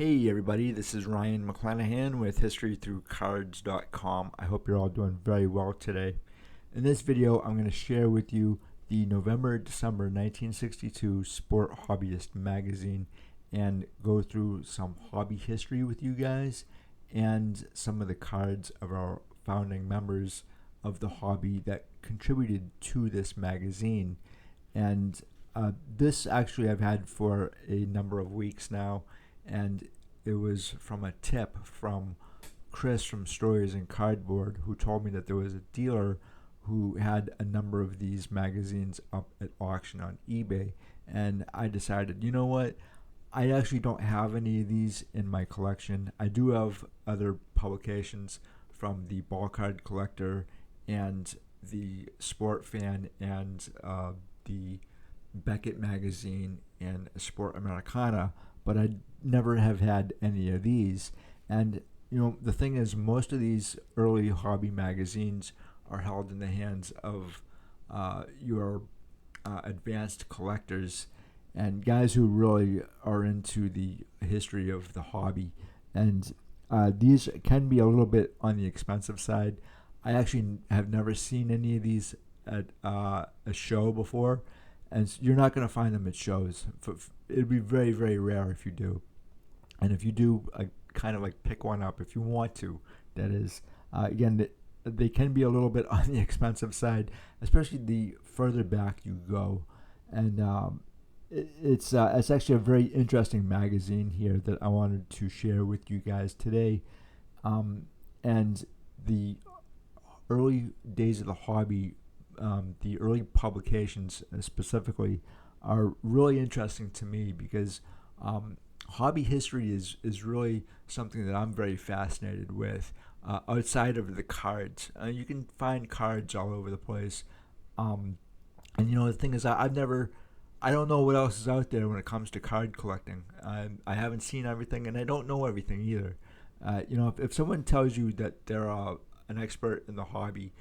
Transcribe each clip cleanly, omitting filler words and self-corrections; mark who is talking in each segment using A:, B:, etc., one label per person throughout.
A: Hey everybody, this is Ryan McClanahan with historythroughcards.com. I hope you're all doing very well today. In this video, I'm going to share with you the November-December 1962 Sport Hobbyist magazine and go through some hobby history with you guys and some of the cards of our founding members of the hobby that contributed to this magazine. And this actually I've had for a number of weeks now, and it was from a tip from Chris from Stories and Cardboard, who told me that there was a dealer who had a number of these magazines up at auction on eBay. And I decided, you know what, I actually don't have any of these in my collection. I do have other publications from the Ball Card Collector and the Sport Fan and the Beckett magazine and Sport Americana, but I never have had any of these. And you know, the thing is, most of these early hobby magazines are held in the hands of your advanced collectors and guys who really are into the history of the hobby. And these can be a little bit on the expensive side. I actually have never seen any of these at a show before, and you're not going to find them at shows. It'd be very, very rare if you do. And if you do, kind of like pick one up if you want to. That is, again, they can be a little bit on the expensive side, especially the further back you go. And it's actually a very interesting magazine here that I wanted to share with you guys today. And the early days of the hobby, the early publications specifically, are really interesting to me because hobby history is really something that I'm very fascinated with. Outside of the cards, you can find cards all over the place, and you know, the thing is, I don't know what else is out there when it comes to card collecting. I haven't seen everything, and I don't know everything either. You know, if someone tells you that they're an expert in the hobby,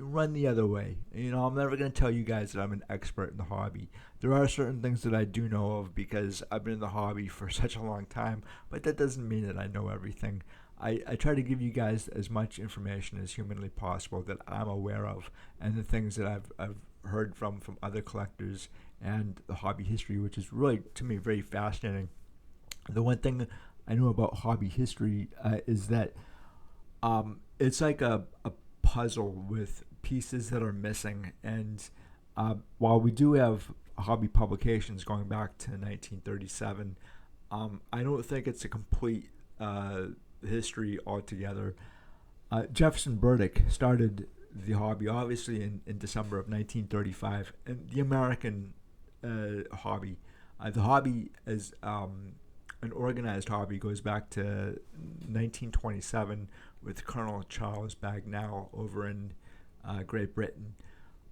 A: run the other way. You know, I'm never going to tell you guys that I'm an expert in the hobby. There are certain things that I do know of because I've been in the hobby for such a long time, but that doesn't mean that I know everything. I try to give you guys as much information as humanly possible that I'm aware of, and the things that I've heard from other collectors and the hobby history, which is really, to me, very fascinating. The one thing I know about hobby history is that it's like a puzzle with pieces that are missing. And while we do have hobby publications going back to 1937, I don't think it's a complete history altogether. Jefferson Burdick started the hobby obviously in December of 1935, and the American hobby, the hobby as an organized hobby, goes back to 1927 with Colonel Charles Bagnall over in Great Britain.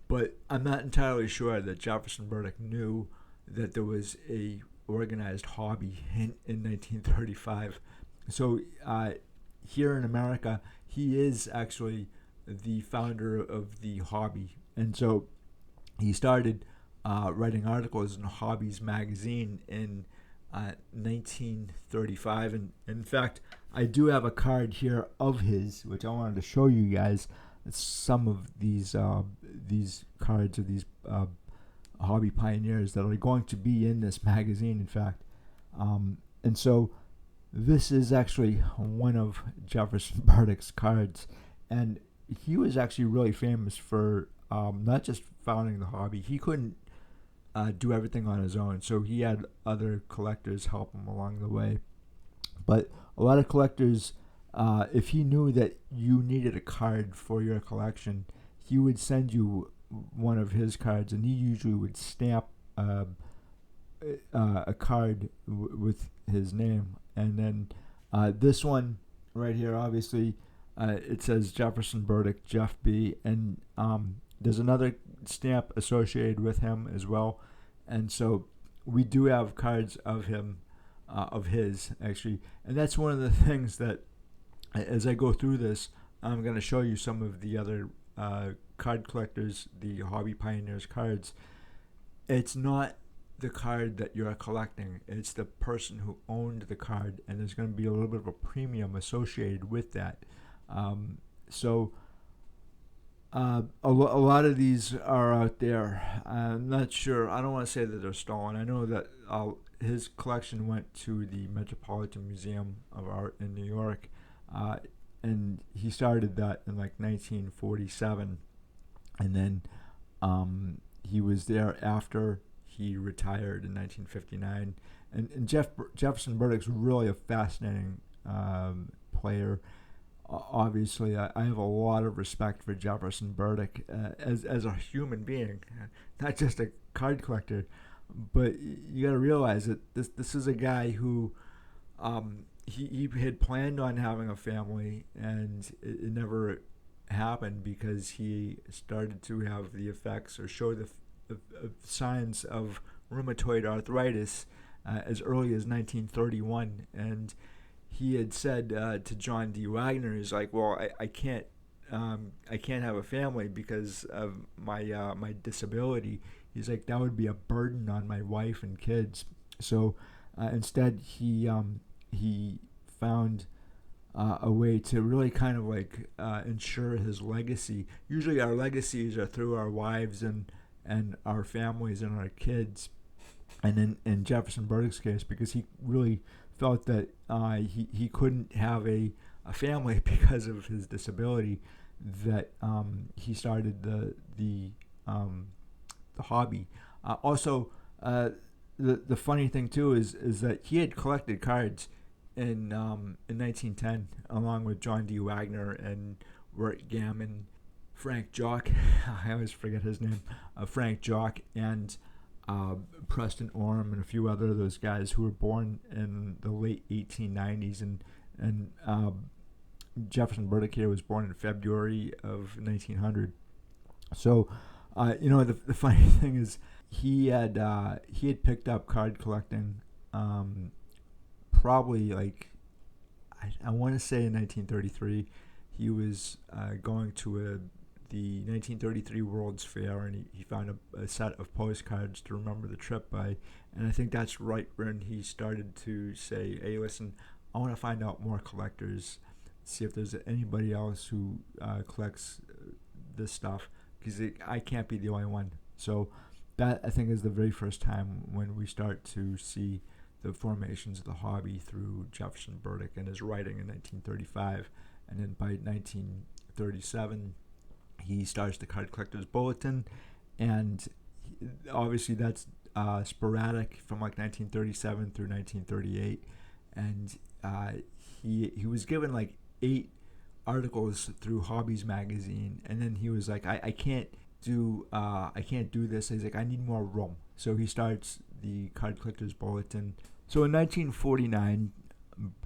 A: But I'm not entirely sure that Jefferson Burdick knew that there was a organized hobby in 1935. So here in America, he is actually the founder of the hobby. And so he started writing articles in Hobbies magazine in 1935. And in fact, I do have a card here of his, which I wanted to show you guys. It's some of these cards of these hobby pioneers that are going to be in this magazine, in fact. And so this is actually one of Jefferson Burdick's cards, and he was actually really famous for not just founding the hobby. He couldn't do everything on his own, so he had other collectors help him along the way. But a lot of collectors, if he knew that you needed a card for your collection, he would send you one of his cards, and he usually would stamp a card with his name. And then this one right here, obviously, it says Jefferson Burdick, Jeff B. And there's another stamp associated with him as well. And so we do have cards of him, of his, actually. And that's one of the things that, as I go through this, I'm going to show you some of the other card collectors, the hobby pioneers cards. It's not the card that you're collecting. It's the person who owned the card, and there's going to be a little bit of a premium associated with that. So a lot of these are out there. I'm not sure. I don't want to say that they're stolen. I know that his collection went to the Metropolitan Museum of Art in New York, and he started that in like 1947, and then he was there after he retired in 1959. And Jefferson Burdick's really a fascinating player. Obviously, I have a lot of respect for Jefferson Burdick as a human being, not just a card collector. But you got to realize that this is a guy who he had planned on having a family, and it never happened because he started to have the effects or show the signs of rheumatoid arthritis as early as 1931. And he had said to John D. Wagner, he's like, well, I can't have a family because of my disability. He's like, that would be a burden on my wife and kids. So instead, he found a way to really kind of like ensure his legacy. Usually our legacies are through our wives and our families and our kids. And in Jefferson Burdick's case, because he really felt that he couldn't have a family because of his disability, that he started the hobby. Also, the funny thing too is that he had collected cards in 1910 along with John D. Wagner and Wirt Gammon, Frank Jock. I always forget his name. Frank Jock and Preston Orme and a few other of those guys who were born in the late 1890s, and Jefferson Burdick here was born in February of 1900. So the funny thing is he had picked up card collecting probably like I want to say in 1933. He was going to the 1933 World's Fair, and he found a set of postcards to remember the trip by. And I think that's right when he started to say, hey, listen, I want to find out more collectors, see if there's anybody else who collects this stuff, because I can't be the only one. So that, I think, is the very first time when we start to see the formations of the hobby through Jefferson Burdick and his writing in 1935. And then by 1937, he starts the Card Collector's Bulletin, and obviously that's sporadic from like 1937 through 1938. And he was given like 8 articles through Hobbyist magazine, and then he was like, I can't do this. He's like, I need more room. So he starts the Card Collector's Bulletin. So in 1949,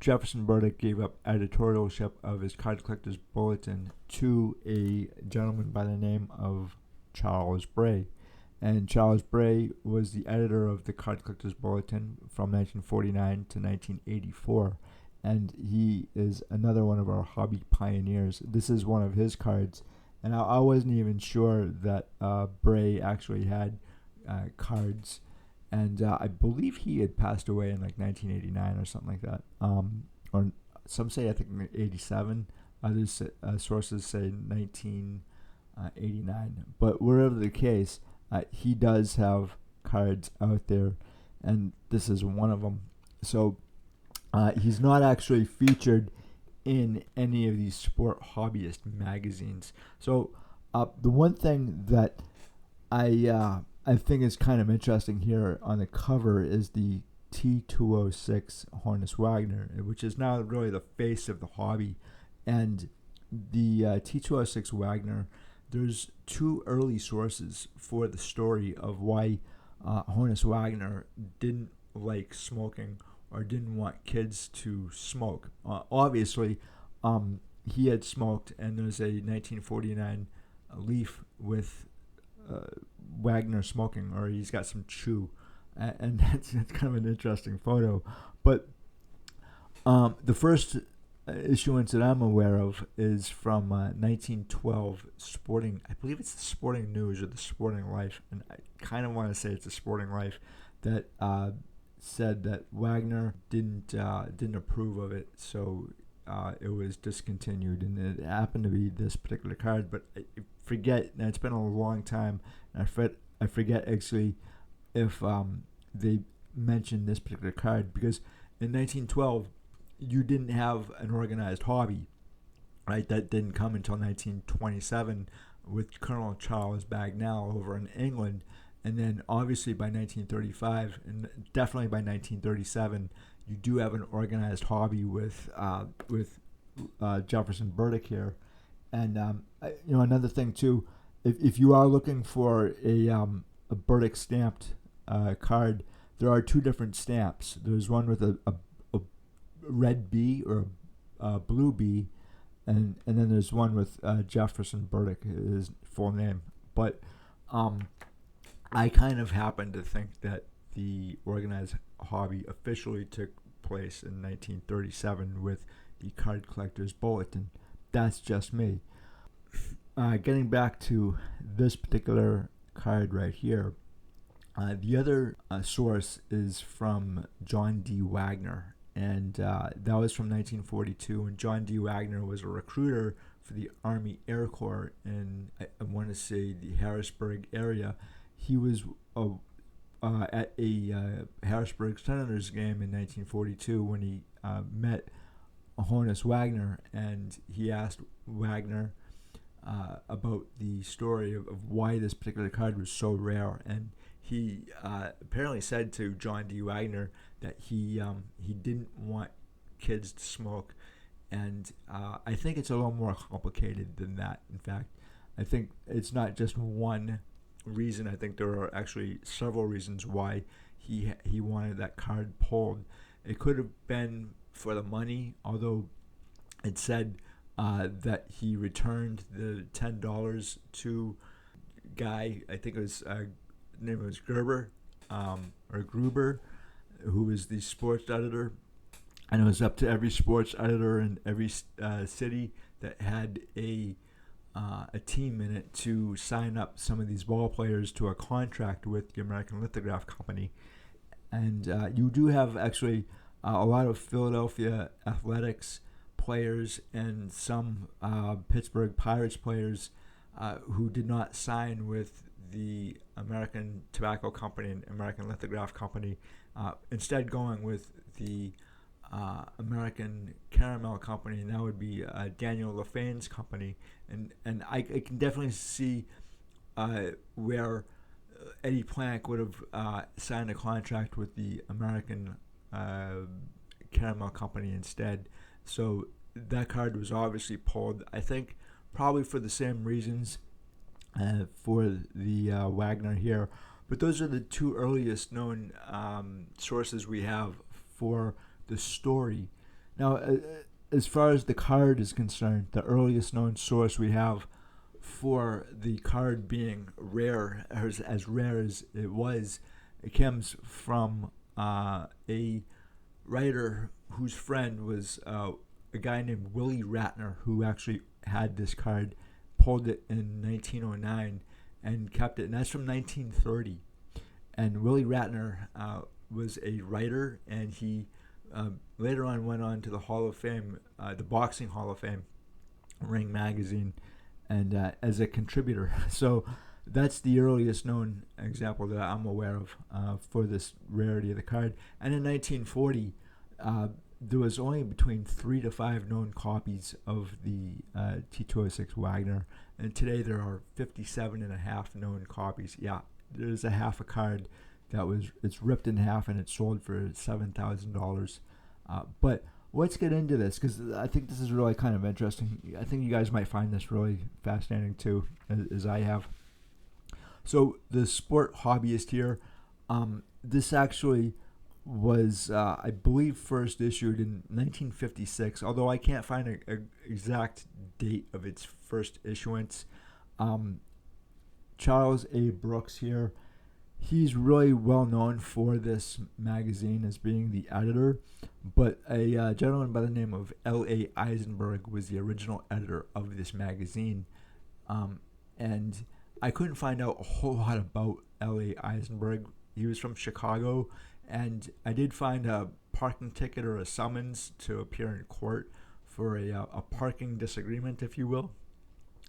A: Jefferson Burdick gave up editorialship of his Card Collector's Bulletin to a gentleman by the name of Charles Bray. And Charles Bray was the editor of the Card Collector's Bulletin from 1949 to 1984. And he is another one of our hobby pioneers. This is one of his cards. And I wasn't even sure that Bray actually had cards. And I believe he had passed away in like 1989 or something like that. Or some say, I think, 87. Others sources say 1989. But wherever the case, he does have cards out there, and this is one of them. So he's not actually featured in any of these sport hobbyist magazines. So the one thing that I think is kind of interesting here on the cover is the T206 Honus Wagner, which is now really the face of the hobby. And the T206 Wagner, there's 2 early sources for the story of why Honus Wagner didn't like smoking or didn't want kids to smoke. Obviously, he had smoked, and there's a 1949 leaf with Wagner smoking, or he's got some chew, and that's kind of an interesting photo. But the first issuance that I'm aware of is from 1912 Sporting. I believe it's the Sporting News or the Sporting Life, and I kind of want to say it's the Sporting Life. that said that Wagner didn't approve of it, so it was discontinued, and it happened to be this particular card. But I forget, and it's been a long time, and I forget actually if they mentioned this particular card, because in 1912 you didn't have an organized hobby, right? That didn't come until 1927 with Colonel Charles Bagnall over in England. And then obviously by 1935 and definitely by 1937, you do have an organized hobby with Jefferson Burdick here. And another thing too, if you are looking for a Burdick stamped card, there are two different stamps. There's one with a red B or a blue B, and then there's one with Jefferson Burdick, his full name. But I kind of happen to think that the organized hobby officially took place in 1937 with the Card Collector's Bulletin. That's just me. Getting back to this particular card right here, the other source is from John D. Wagner, and that was from 1942, and John D. Wagner was a recruiter for the Army Air Corps in, I want to say, the Harrisburg area. He was at a Harrisburg Senators game in 1942 when he met Honus Wagner, and he asked Wagner about the story of why this particular card was so rare. And he apparently said to John D. Wagner that he didn't want kids to smoke. And I think it's a little more complicated than that. In fact, I think it's not just one reason. I think there are actually several reasons why he wanted that card pulled. It could have been for the money, although it said that he returned the $10 to guy, I think it was name was Gruber, who was the sports editor. And it was up to every sports editor in every city that had a team in it to sign up some of these ball players to a contract with the American Lithograph Company. And you do have actually a lot of Philadelphia Athletics players and some Pittsburgh Pirates players who did not sign with the American Tobacco Company and American Lithograph Company, instead going with the American Caramel Company, and that would be Daniel LaFane's company. And I can definitely see where Eddie Plank would have signed a contract with the American Caramel Company instead. So that card was obviously pulled, I think, probably for the same reasons for the Wagner here. But those are the two earliest known sources we have for the story. Now, as far as the card is concerned, the earliest known source we have for the card being rare, as rare as it was, it comes from a writer whose friend was a guy named Willie Ratner, who actually had this card, pulled it in 1909 and kept it, and that's from 1930. And Willie Ratner was a writer, and he later on went on to the Hall of Fame, the Boxing Hall of Fame, Ring Magazine, and as a contributor. So that's the earliest known example that I'm aware of for this rarity of the card. And in 1940, there was only between 3 to 5 known copies of the T206 Wagner, and today there are 57 and a half known copies. Yeah, there's a half a card it's ripped in half and it's sold for $7,000. But let's get into this, because I think this is really kind of interesting. I think you guys might find this really fascinating too, as I have. So the Sport Hobbyist here, this actually was, I believe, first issued in 1956, although I can't find an exact date of its first issuance. Charles A. Brooks here, he's really well known for this magazine as being the editor, but a gentleman by the name of L.A. Eisenberg was the original editor of this magazine. And I couldn't find out a whole lot about L.A. Eisenberg. He was from Chicago, and I did find a parking ticket or a summons to appear in court for a parking disagreement, if you will,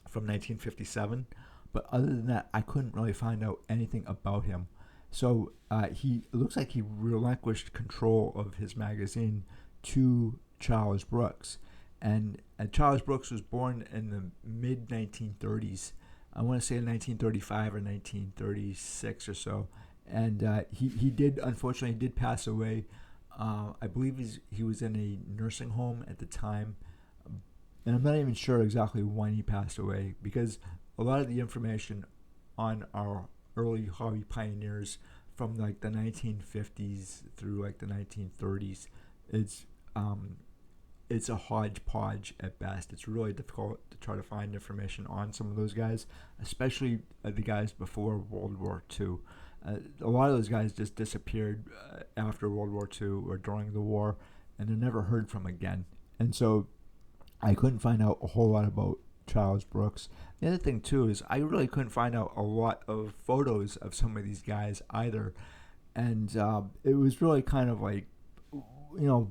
A: from 1957. But other than that, I couldn't really find out anything about him. So it looks like he relinquished control of his magazine to Charles Brooks. And Charles Brooks was born in the mid 1930s. I want to say 1935 or 1936 or so. And he did, unfortunately, pass away. I believe he was in a nursing home at the time. And I'm not even sure exactly when he passed away, because a lot of the information on our early hobby pioneers from like the 1950s through like the 1930s, it's a hodgepodge at best. It's really difficult to try to find information on some of those guys, especially the guys before World War II. A lot of those guys just disappeared after World War II or during the war, and they're never heard from again. And so I couldn't find out a whole lot about Charles Brooks. The other thing too is I really couldn't find out a lot of photos of some of these guys either, and it was really kind of like,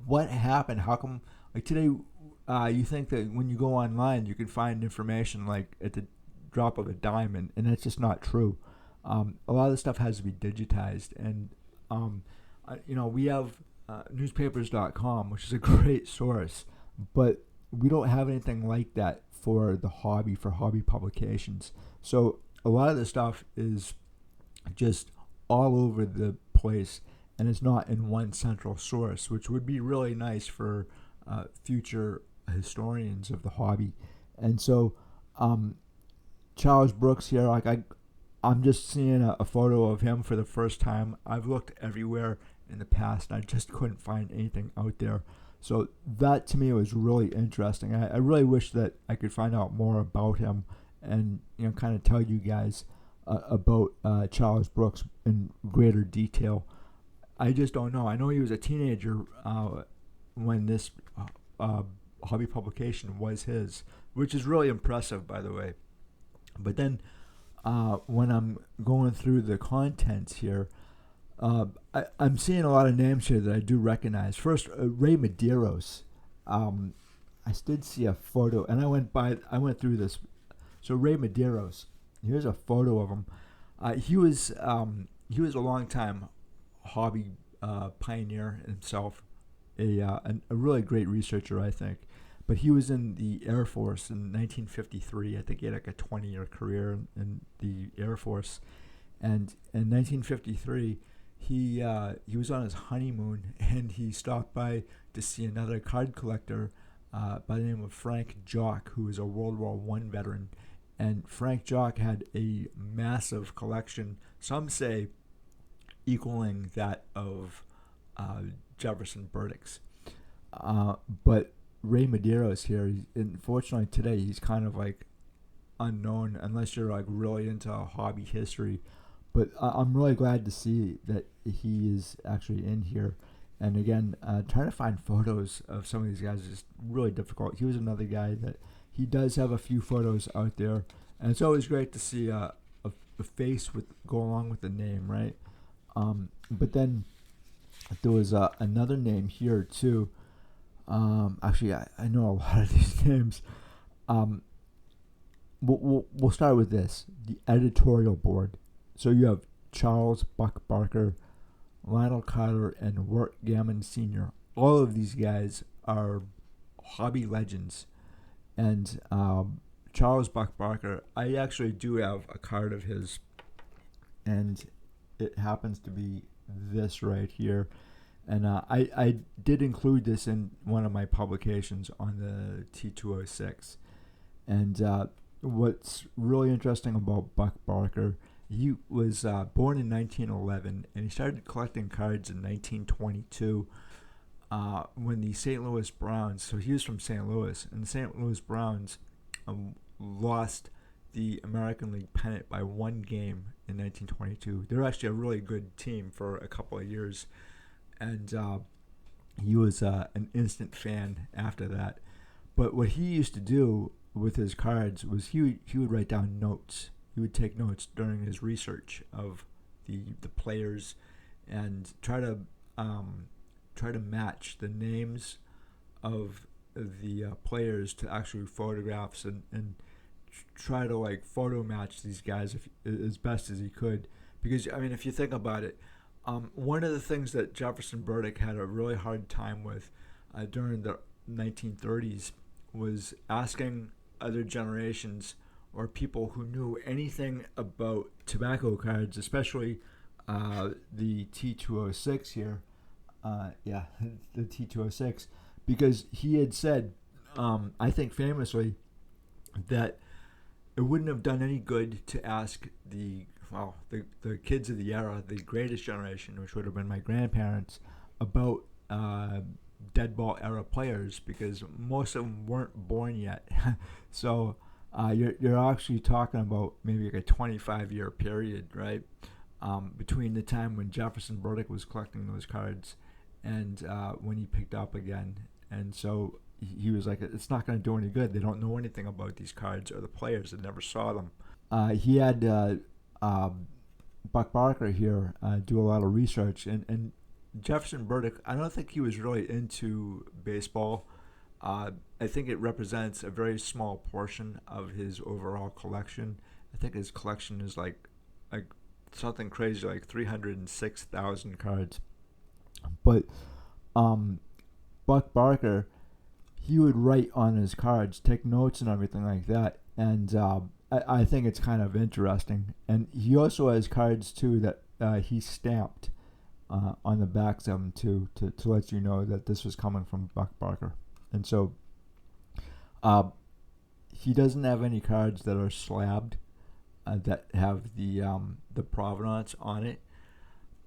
A: what happened? How come like today you think that when you go online you can find information like at the drop of a dime, and that's just not true. A lot of the stuff has to be digitized, and we have newspapers.com, which is a great source, but we don't have anything like that for hobby publications. So a lot of the stuff is just all over the place, and it's not in one central source, which would be really nice for future historians of the hobby. And so Charles Brooks here, like I'm just seeing a photo of him for the first time. I've looked everywhere in the past, and I just couldn't find anything out there. So that to me was really interesting. I really wish that I could find out more about him and kind of tell you guys about Charles Brooks in greater detail. I just don't know. I know he was a teenager when this hobby publication was his, which is really impressive, by the way. But then when I'm going through the contents here, I'm seeing a lot of names here that I do recognize. First, Ray Medeiros. I did see a photo, and I went through this. So Ray Medeiros, here's a photo of him. He was a long-time hobby pioneer himself, a really great researcher, I think. But he was in the Air Force in 1953. I think he had like a 20-year career in the Air Force, and in 1953. He was on his honeymoon, and he stopped by to see another card collector by the name of Frank Jock, who was a World War I veteran. And Frank Jock had a massive collection, some say equaling that of Jefferson Burdick's. But Ray Medeiros here, unfortunately today, he's kind of like unknown unless you're like really into hobby history. But I'm really glad to see that he is actually in here. And again, trying to find photos of some of these guys is really difficult. He was another guy that he does have a few photos out there. And it's always great to see a face go along with the name, right? But then there was another name here too. Actually, I know a lot of these names. We'll start with this, the editorial board. So you have Charles Buck Barker, Lionel Carter, and Wirt Gammon Sr. All of these guys are hobby legends. And Charles Buck Barker, I actually do have a card of his, and it happens to be this right here. And I did include this in one of my publications on the T206. And what's really interesting about Buck Barker, he was born in 1911, and he started collecting cards in 1922 when the St. Louis Browns, so he was from St. Louis, and the St. Louis Browns lost the American League pennant by one game in 1922. They were actually a really good team for a couple of years, and he was an instant fan after that. But what he used to do with his cards was he would write down notes. He would take notes during his research of the players and try to match the names of the players to actually photographs, and try to like photo match these guys as best as he could. Because I mean, if you think about it, one of the things that Jefferson Burdick had a really hard time with during the 1930s was asking other generations or people who knew anything about tobacco cards, especially the T206 here. The T206, because he had said, I think famously, that it wouldn't have done any good to ask the kids of the era, the greatest generation, which would have been my grandparents, about dead ball era players, because most of them weren't born yet. So you're actually talking about maybe like a 25-year period, right, between the time when Jefferson Burdick was collecting those cards and when he picked up again. And so he was like, it's not going to do any good. They don't know anything about these cards or the players. They never saw them. He had Buck Barker here do a lot of research, and Jefferson Burdick, I don't think he was really into baseball. I think it represents a very small portion of his overall collection. I think his collection is like something crazy, like 306,000 cards. But Buck Barker, he would write on his cards, take notes and everything like that. And I think it's kind of interesting. And he also has cards too that he stamped on the backs of them too, to let you know that this was coming from Buck Barker. And so he doesn't have any cards that are slabbed that have the provenance on it.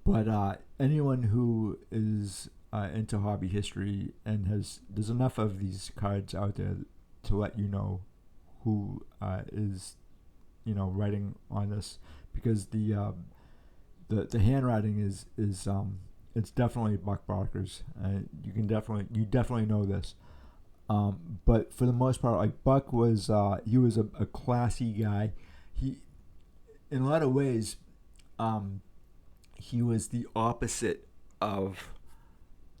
A: But anyone who is into hobby history and there's enough of these cards out there to let you know who is writing on this, because the handwriting is it's definitely Buck Barker's. You definitely know this. But for the most part, like Buck was he was a classy guy. He, in a lot of ways, he was the opposite of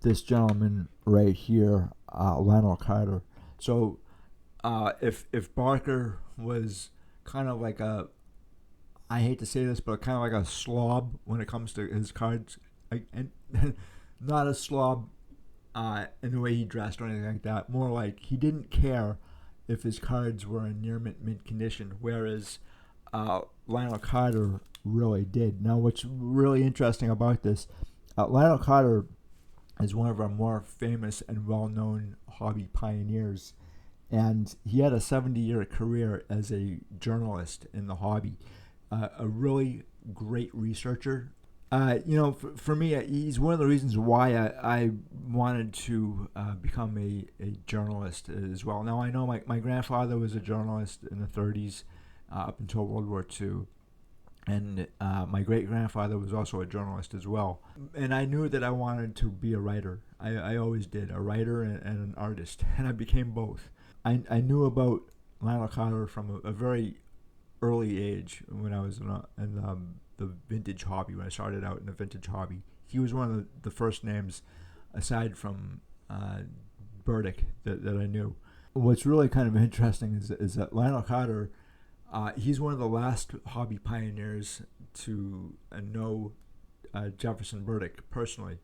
A: this gentleman right here, Lionel Carter. So if Barker was kind of like I hate to say this, but kind of like a slob when it comes to his cards, and not a slob in the way he dressed or anything like that. More like he didn't care if his cards were in near mint condition, whereas Lionel Carter really did. Now, what's really interesting about this, Lionel Carter is one of our more famous and well-known hobby pioneers, and he had a 70-year career as a journalist in the hobby. A really great researcher. For me, he's one of the reasons why I wanted to become a journalist as well. Now, I know my grandfather was a journalist in the 30s up until World War II. And my great-grandfather was also a journalist as well. And I knew that I wanted to be a writer. I always did, a writer and an artist. And I became both. I knew about Lionel Carter from a very early age when I was in the vintage hobby, when I started out in the vintage hobby. He was one of the first names, aside from Burdick, that I knew. What's really kind of interesting is that Lionel Carter, he's one of the last hobby pioneers to know Jefferson Burdick personally.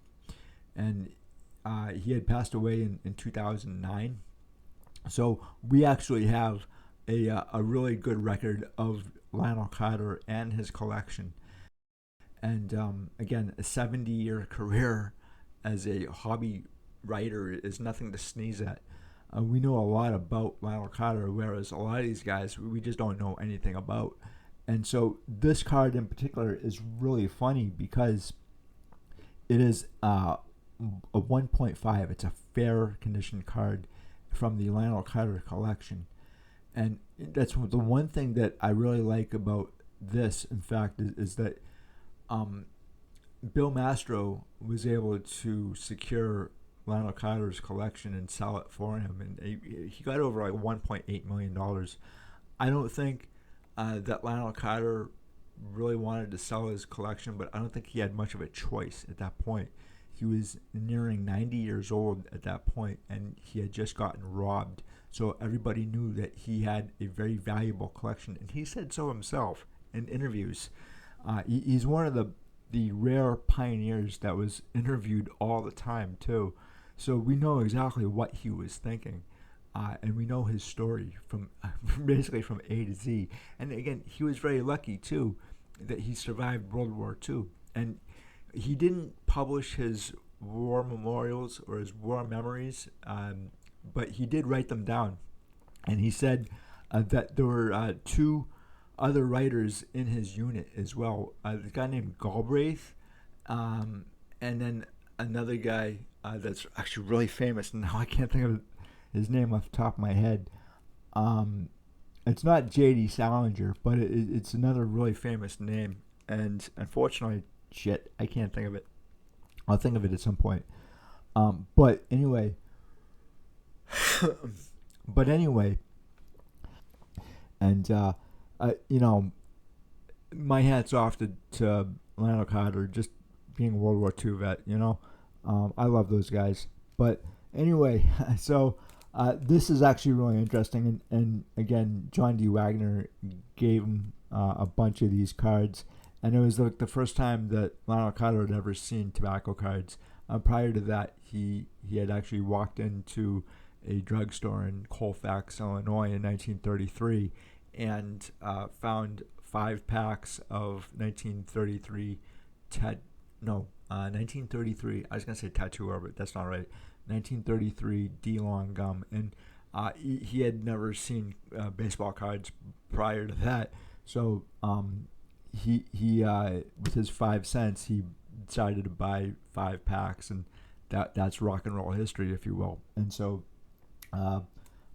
A: And he had passed away in 2009. So we actually have a really good record of Lionel Carter and his collection. And again, a 70-year career as a hobby writer is nothing to sneeze at. We know a lot about Lionel Carter, whereas a lot of these guys we just don't know anything about. And so this card in particular is really funny because it is a 1.5. It's a fair condition card from the Lionel Carter collection. And that's the one thing that I really like about this, in fact, is that Bill Mastro was able to secure Lionel Carter's collection and sell it for him, and he got over like $1.8 million. I don't think that Lionel Carter really wanted to sell his collection, but I don't think he had much of a choice at that point. He was nearing 90 years old at that point, and he had just gotten robbed. So everybody knew that he had a very valuable collection, and he said so himself in interviews. He's one of the rare pioneers that was interviewed all the time too. So we know exactly what he was thinking. And we know his story from basically from A to Z. And again, he was very lucky too that he survived World War II. And he didn't publish his war memorials or his war memories, but he did write them down. And he said that there were two other writers in his unit as well. The guy named Galbraith, and then another guy that's actually really famous. And now I can't think of his name off the top of my head. It's not J.D. Salinger, but it's another really famous name. And unfortunately, I can't think of it. I'll think of it at some point. But anyway, and my hat's off to Lionel Carter, just being a World War II vet. I love those guys. But anyway, so this is actually really interesting, and again, John D. Wagner gave him a bunch of these cards, and it was like the first time that Lionel Carter had ever seen tobacco cards. Prior to that, he had actually walked into a drugstore in Colfax, Illinois in 1933 and found 5 packs of 1933 1933, I was going to say tattoo, but that's not right, 1933 D-Long gum, and he had never seen baseball cards prior to that, so he with his 5 cents, he decided to buy 5 packs, and that's rock and roll history, if you will. And so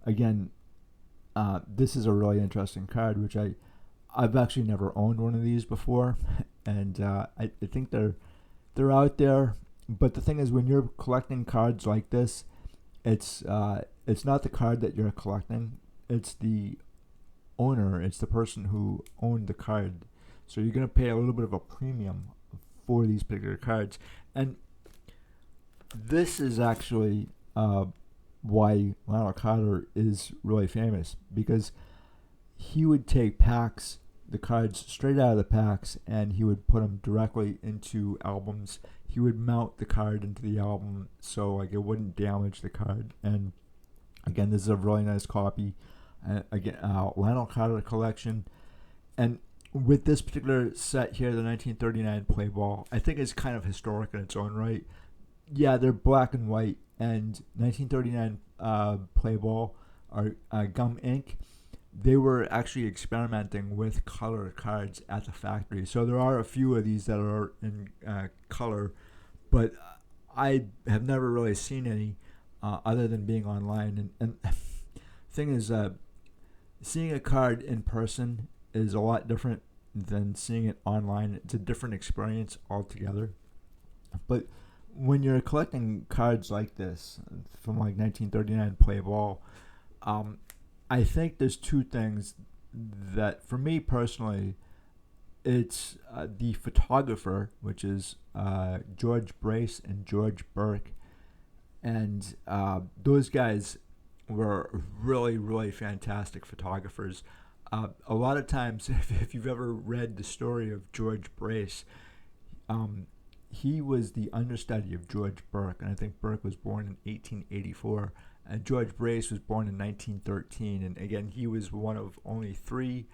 A: again, this is a really interesting card, which I've actually never owned one of these before, and I think they're out there. But the thing is, when you're collecting cards like this, it's not the card that you're collecting, it's the owner, it's the person who owned the card. So you're going to pay a little bit of a premium for these particular cards. And this is actually why Lionel Carter is really famous, because he would take packs, the cards straight out of the packs, and he would put them directly into albums. He would mount the card into the album so like it wouldn't damage the card. And again, this is a really nice copy. Again, Lionel Carter collection. And with this particular set here, the 1939 play ball, I think it's kind of historic in its own right. Yeah, they're black and white, and 1939 play ball are gum ink. They were actually experimenting with color cards at the factory. So there are a few of these that are in color, but I have never really seen any other than being online. And thing is, seeing a card in person is a lot different than seeing it online. It's a different experience altogether. But when you're collecting cards like this from like 1939 play ball, I think there's two things that, for me personally, it's the photographer, which is George Brace and George Burke, and those guys were really, really fantastic photographers. A lot of times, if you've ever read the story of George Brace, he was the understudy of George Burke, and I think Burke was born in 1884. And George Brace was born in 1913, and again, he was one of only 3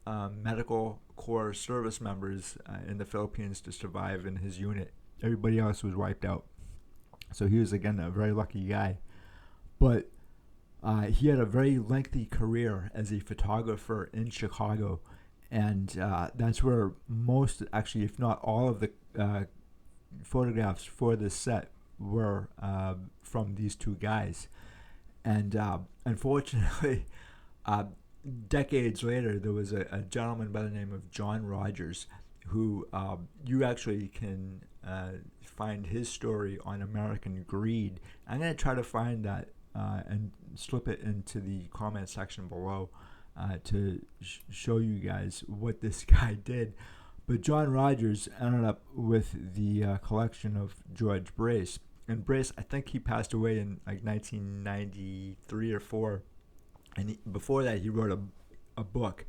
A: medical corps service members in the Philippines to survive in his unit. Everybody else was wiped out. So he was, again, a very lucky guy. But he had a very lengthy career as a photographer in Chicago, and that's where most, actually, if not all of the photographs for this set were from these 2 guys. And unfortunately, decades later, there was a gentleman by the name of John Rogers, who you actually can find his story on American Greed. I'm going to try to find that and slip it into the comment section below. to show you guys what this guy did. But John Rogers ended up with the collection of George Brace. And Brace, I think he passed away in like 1993 or 4. And before that, he wrote a book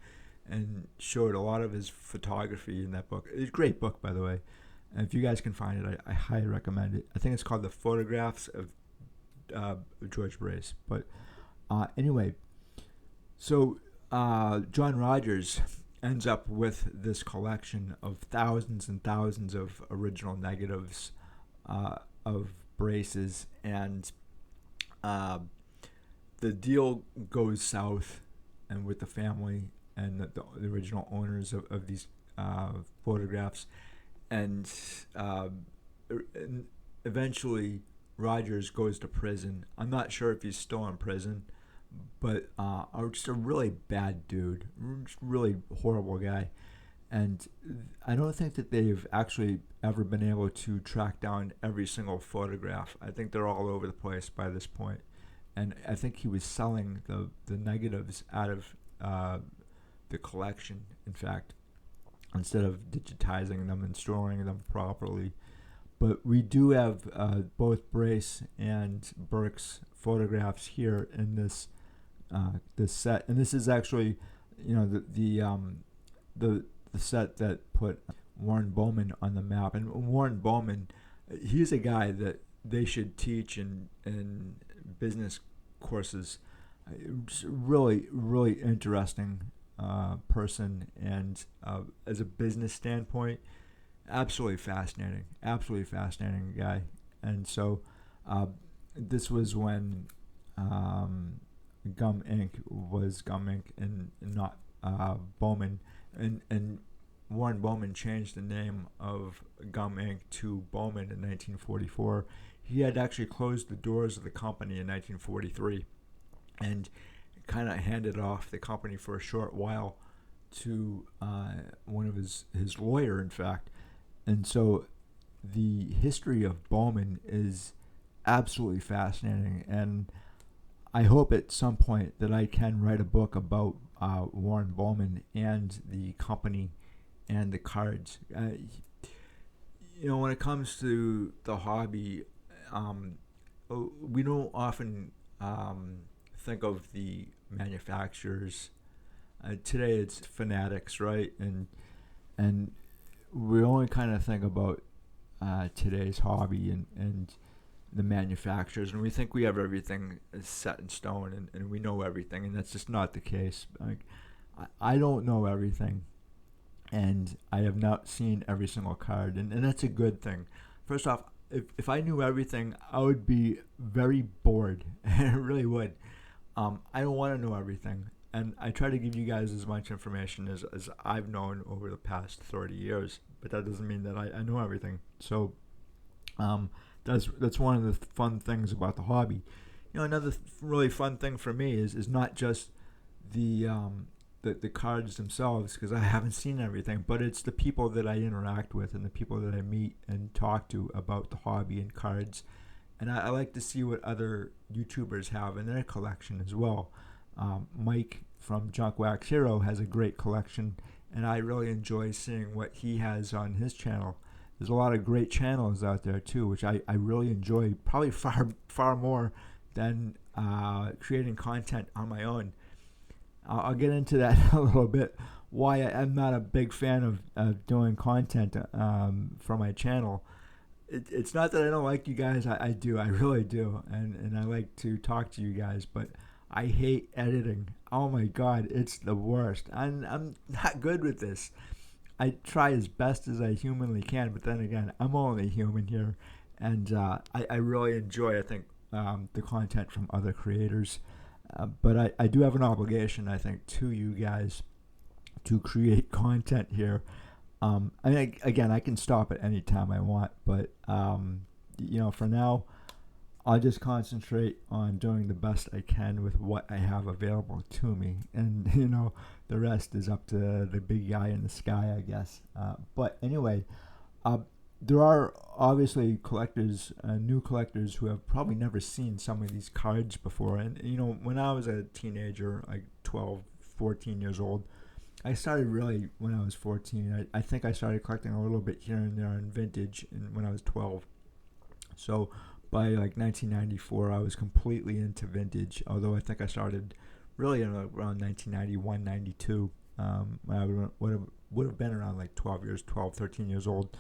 A: and showed a lot of his photography in that book. It's a great book, by the way. And if you guys can find it, I highly recommend it. I think it's called The Photographs of George Brace. But anyway, so John Rogers ends up with this collection of thousands and thousands of original negatives of Braces, and the deal goes south, and with the family and the original owners of these photographs, and eventually Rogers goes to prison. I'm not sure if he's still in prison, but just a really bad dude, just really horrible guy. And I don't think that they've actually ever been able to track down every single photograph. I think they're all over the place by this point. And I think he was selling the negatives out of the collection, in fact, instead of digitizing them and storing them properly. But we do have both Brace and Burke's photographs here in this set, and this is actually, the set that put Warren Bowman on the map. And Warren Bowman, he's a guy that they should teach in business courses. Just really, really interesting person, and as a business standpoint, absolutely fascinating guy. And so this was when Gum Inc. was Gum Inc. and not Bowman, and Warren Bowman changed the name of Gum Inc. to Bowman in 1944. He had actually closed the doors of the company in 1943 and kind of handed off the company for a short while to one of his lawyer, in fact. And so the history of Bowman is absolutely fascinating, and I hope at some point that I can write a book about Warren Bowman and the company and the cards. When it comes to the hobby, we don't often think of the manufacturers. Today it's fanatics, right? And we only kind of think about today's hobby and the manufacturers, and we think we have everything set in stone and we know everything, and that's just not the case. I don't know everything, and I have not seen every single card, and that's a good thing. First off, if I knew everything, I would be very bored. I really would. I don't want to know everything, and I try to give you guys as much information as I've known over the past 30 years, but that doesn't mean that I know everything. So that's one of the fun things about the hobby. Another really fun thing for me is not just the cards themselves, because I haven't seen everything, but it's the people that I interact with and the people that I meet and talk to about the hobby and cards. And I like to see what other YouTubers have in their collection as well. Mike from Junk Wax Hero has a great collection, and I really enjoy seeing what he has on his channel. There's a lot of great channels out there too, which I really enjoy, probably far more than creating content on my own. I'll get into that a little bit, why I'm not a big fan of doing content for my channel. It's not that I don't like you guys. I do. I really do. And I like to talk to you guys, but I hate editing. Oh my God, it's the worst. I'm not good with this. I try as best as I humanly can, but then again, I'm only human here. And I really enjoy, I think, the content from other creators. But I do have an obligation, I think, to you guys to create content here. Again, I can stop at any time I want, but for now, I'll just concentrate on doing the best I can with what I have available to me, and the rest is up to the big guy in the sky, I guess. But anyway, there are obviously collectors, new collectors, who have probably never seen some of these cards before. And when I was a teenager, like 12, 14 years old. I started really when I was 14. I think I started collecting a little bit here and there on vintage when I was 12. So by like 1994, I was completely into vintage, although I think I started really in around 1991, 92. I would have been around like 13 years old.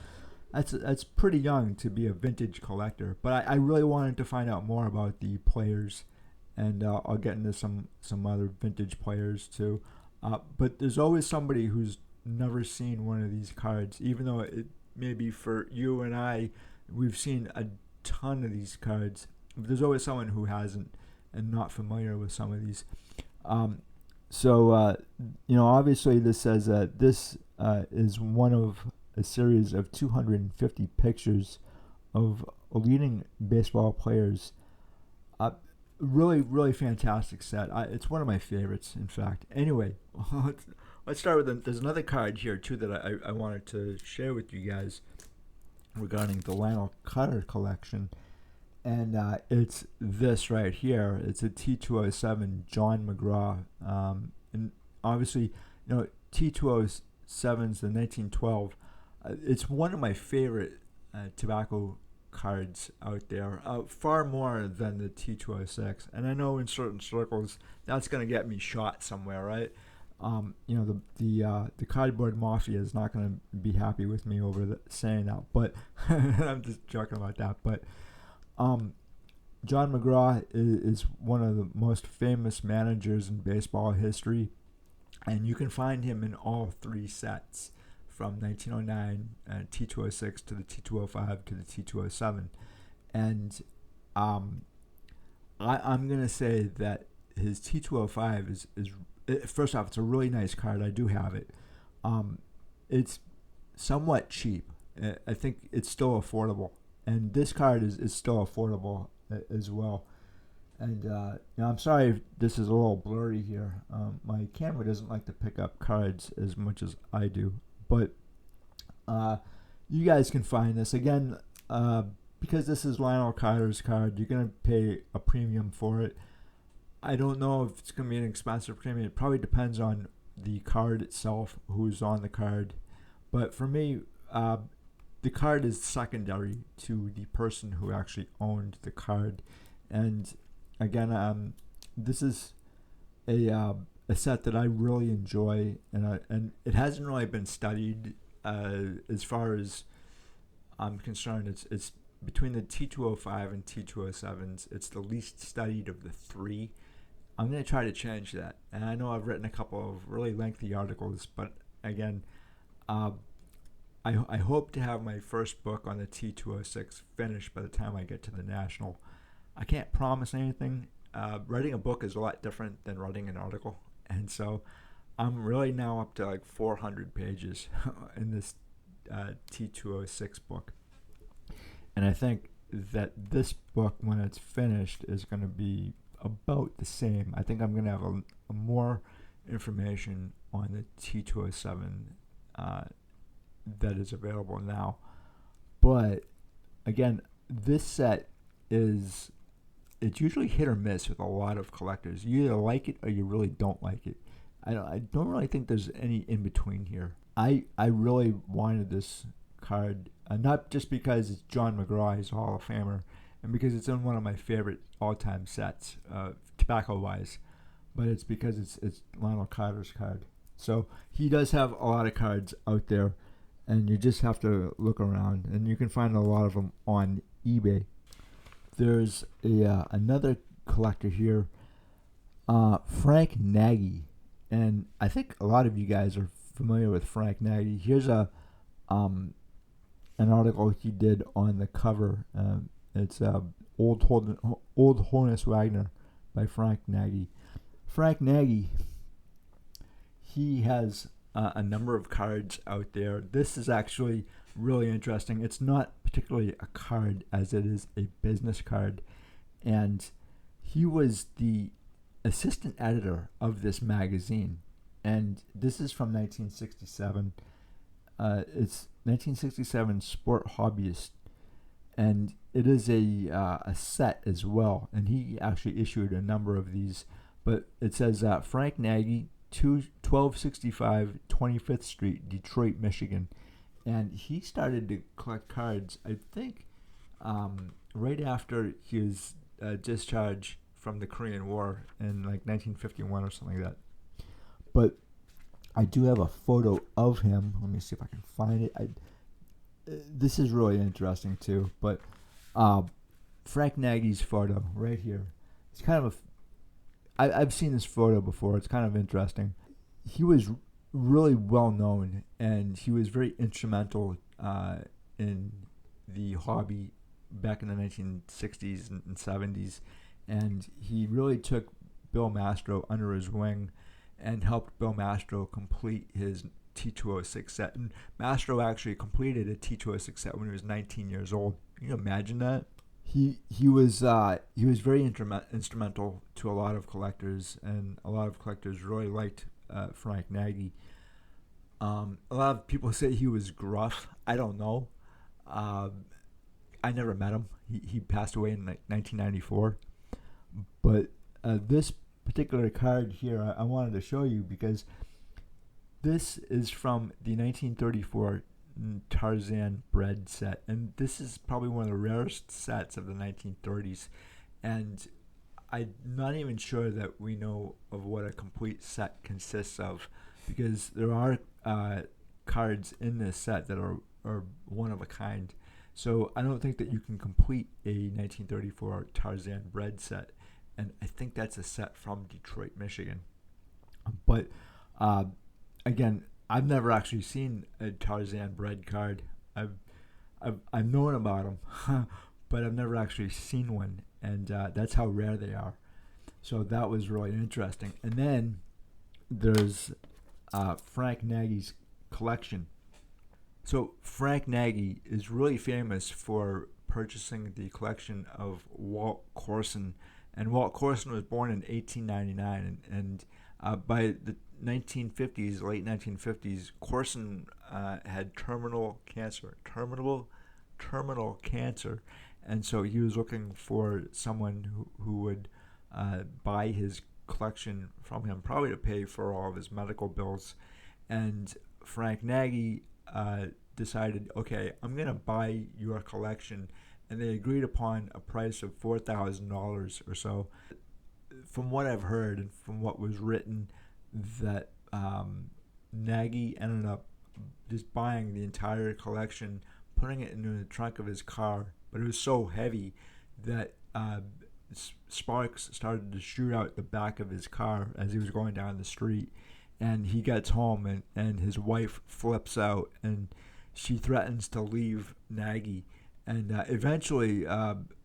A: That's pretty young to be a vintage collector, but I really wanted to find out more about the players, and I'll get into some other vintage players too. But there's always somebody who's never seen one of these cards, even though it maybe for you and I, we've seen a ton of these cards. But there's always someone who hasn't and not familiar with some of these. Obviously this says that this is one of a series of 250 pictures of leading baseball players. Really, really fantastic set. It's one of my favorites, in fact. Anyway, let's start with there's another card here, too, that I wanted to share with you guys regarding the Lionel Cutter collection. And it's this right here. It's a T207 John McGraw. And obviously, T207's the 1912. It's one of my favorite tobacco cards out there, far more than the T206. And I know in certain circles that's going to get me shot somewhere, right? The cardboard mafia is not going to be happy with me over saying that, but I'm just joking about that. But John McGraw is one of the most famous managers in baseball history, and you can find him in all three sets, from 1909 T206 to the T205 to the T207. And I'm going to say that his T205 is first off, it's a really nice card. I do have it. It's somewhat cheap. I think it's still affordable. And this card is still affordable as well. And I'm sorry if this is a little blurry here. My camera doesn't like to pick up cards as much as I do. But you guys can find this. Again, because this is Lionel Cutter's card, you're going to pay a premium for it. I don't know if it's going to be an expensive premium. It probably depends on the card itself, who's on the card. But for me, the card is secondary to the person who actually owned the card. And again, this is a set that I really enjoy, and it hasn't really been studied as far as I'm concerned. It's between the T205 and T207s. It's the least studied of the three. I'm going to try to change that, and I know I've written a couple of really lengthy articles, but again, I hope to have my first book on the T206 finished by the time I get to the National. I can't promise anything. Writing a book is a lot different than writing an article, and so I'm really now up to like 400 pages in this T206 book. And I think that this book, when it's finished, is going to be about the same. I think I'm going to have a more information on the T207 that is available now. But again, this set it's usually hit or miss with a lot of collectors. You either like it or you really don't like it. I don't really think there's any in between here. I really wanted this card, not just because it's John McGraw, he's a Hall of Famer, and because it's in one of my favorite all-time sets, tobacco-wise, but it's because it's Lionel Cutter's card. So he does have a lot of cards out there, and you just have to look around, and you can find a lot of them on eBay. There's another collector here, Frank Nagy, and I think a lot of you guys are familiar with Frank Nagy. Here's an article he did on the cover. It's Old Honus Wagner by Frank Nagy. Frank Nagy, he has a number of cards out there. This is actually really interesting. It's not particularly a card as it is a business card, and he was the assistant editor of this magazine, and this is from 1967. It's 1967 Sport Hobbyist, and it is a set as well, and he actually issued a number of these. But it says Frank Nagy 1265 25th Street, Detroit, Michigan. And he started to collect cards, I think, right after his discharge from the Korean War in like 1951 or something like that. But I do have a photo of him. Let me see if I can find it. This is really interesting too. But Frank Nagy's photo right here. It's kind of I've seen this photo before. It's kind of interesting. He was really well known, and he was very instrumental in the hobby back in the 1960s and 70s. And he really took Bill Mastro under his wing and helped Bill Mastro complete his T206 set. And Mastro actually completed a T206 set when he was 19 years old. Can you imagine that? He was very instrumental to a lot of collectors, and a lot of collectors really liked Frank Nagy. A lot of people say he was gruff. I don't know. I never met him. He passed away in 1994. But this particular card here I wanted to show you because this is from the 1934 Tarzan bread set, and this is probably one of the rarest sets of the 1930s, and I'm not even sure that we know of what a complete set consists of, because there are cards in this set that are one of a kind. So I don't think that you can complete a 1934 Tarzan bread set, and I think that's a set from Detroit, Michigan. But again, I've never actually seen a Tarzan bread card. I've known about them, but I've never actually seen one, and that's how rare they are. So that was really interesting. And then there's Frank Nagy's collection. So Frank Nagy is really famous for purchasing the collection of Walt Corson, and Walt Corson was born in 1899, and by the 1950s, late 1950s, Corson had terminal cancer, and so he was looking for someone who would buy his collection from him, probably to pay for all of his medical bills. And Frank Nagy decided, okay, I'm going to buy your collection, and they agreed upon a price of $4,000 or so. From what I've heard and from what was written, that Nagy ended up just buying the entire collection, putting it into the trunk of his car, but it was so heavy that sparks started to shoot out the back of his car as he was going down the street. And he gets home, and his wife flips out, and she threatens to leave Nagy. And eventually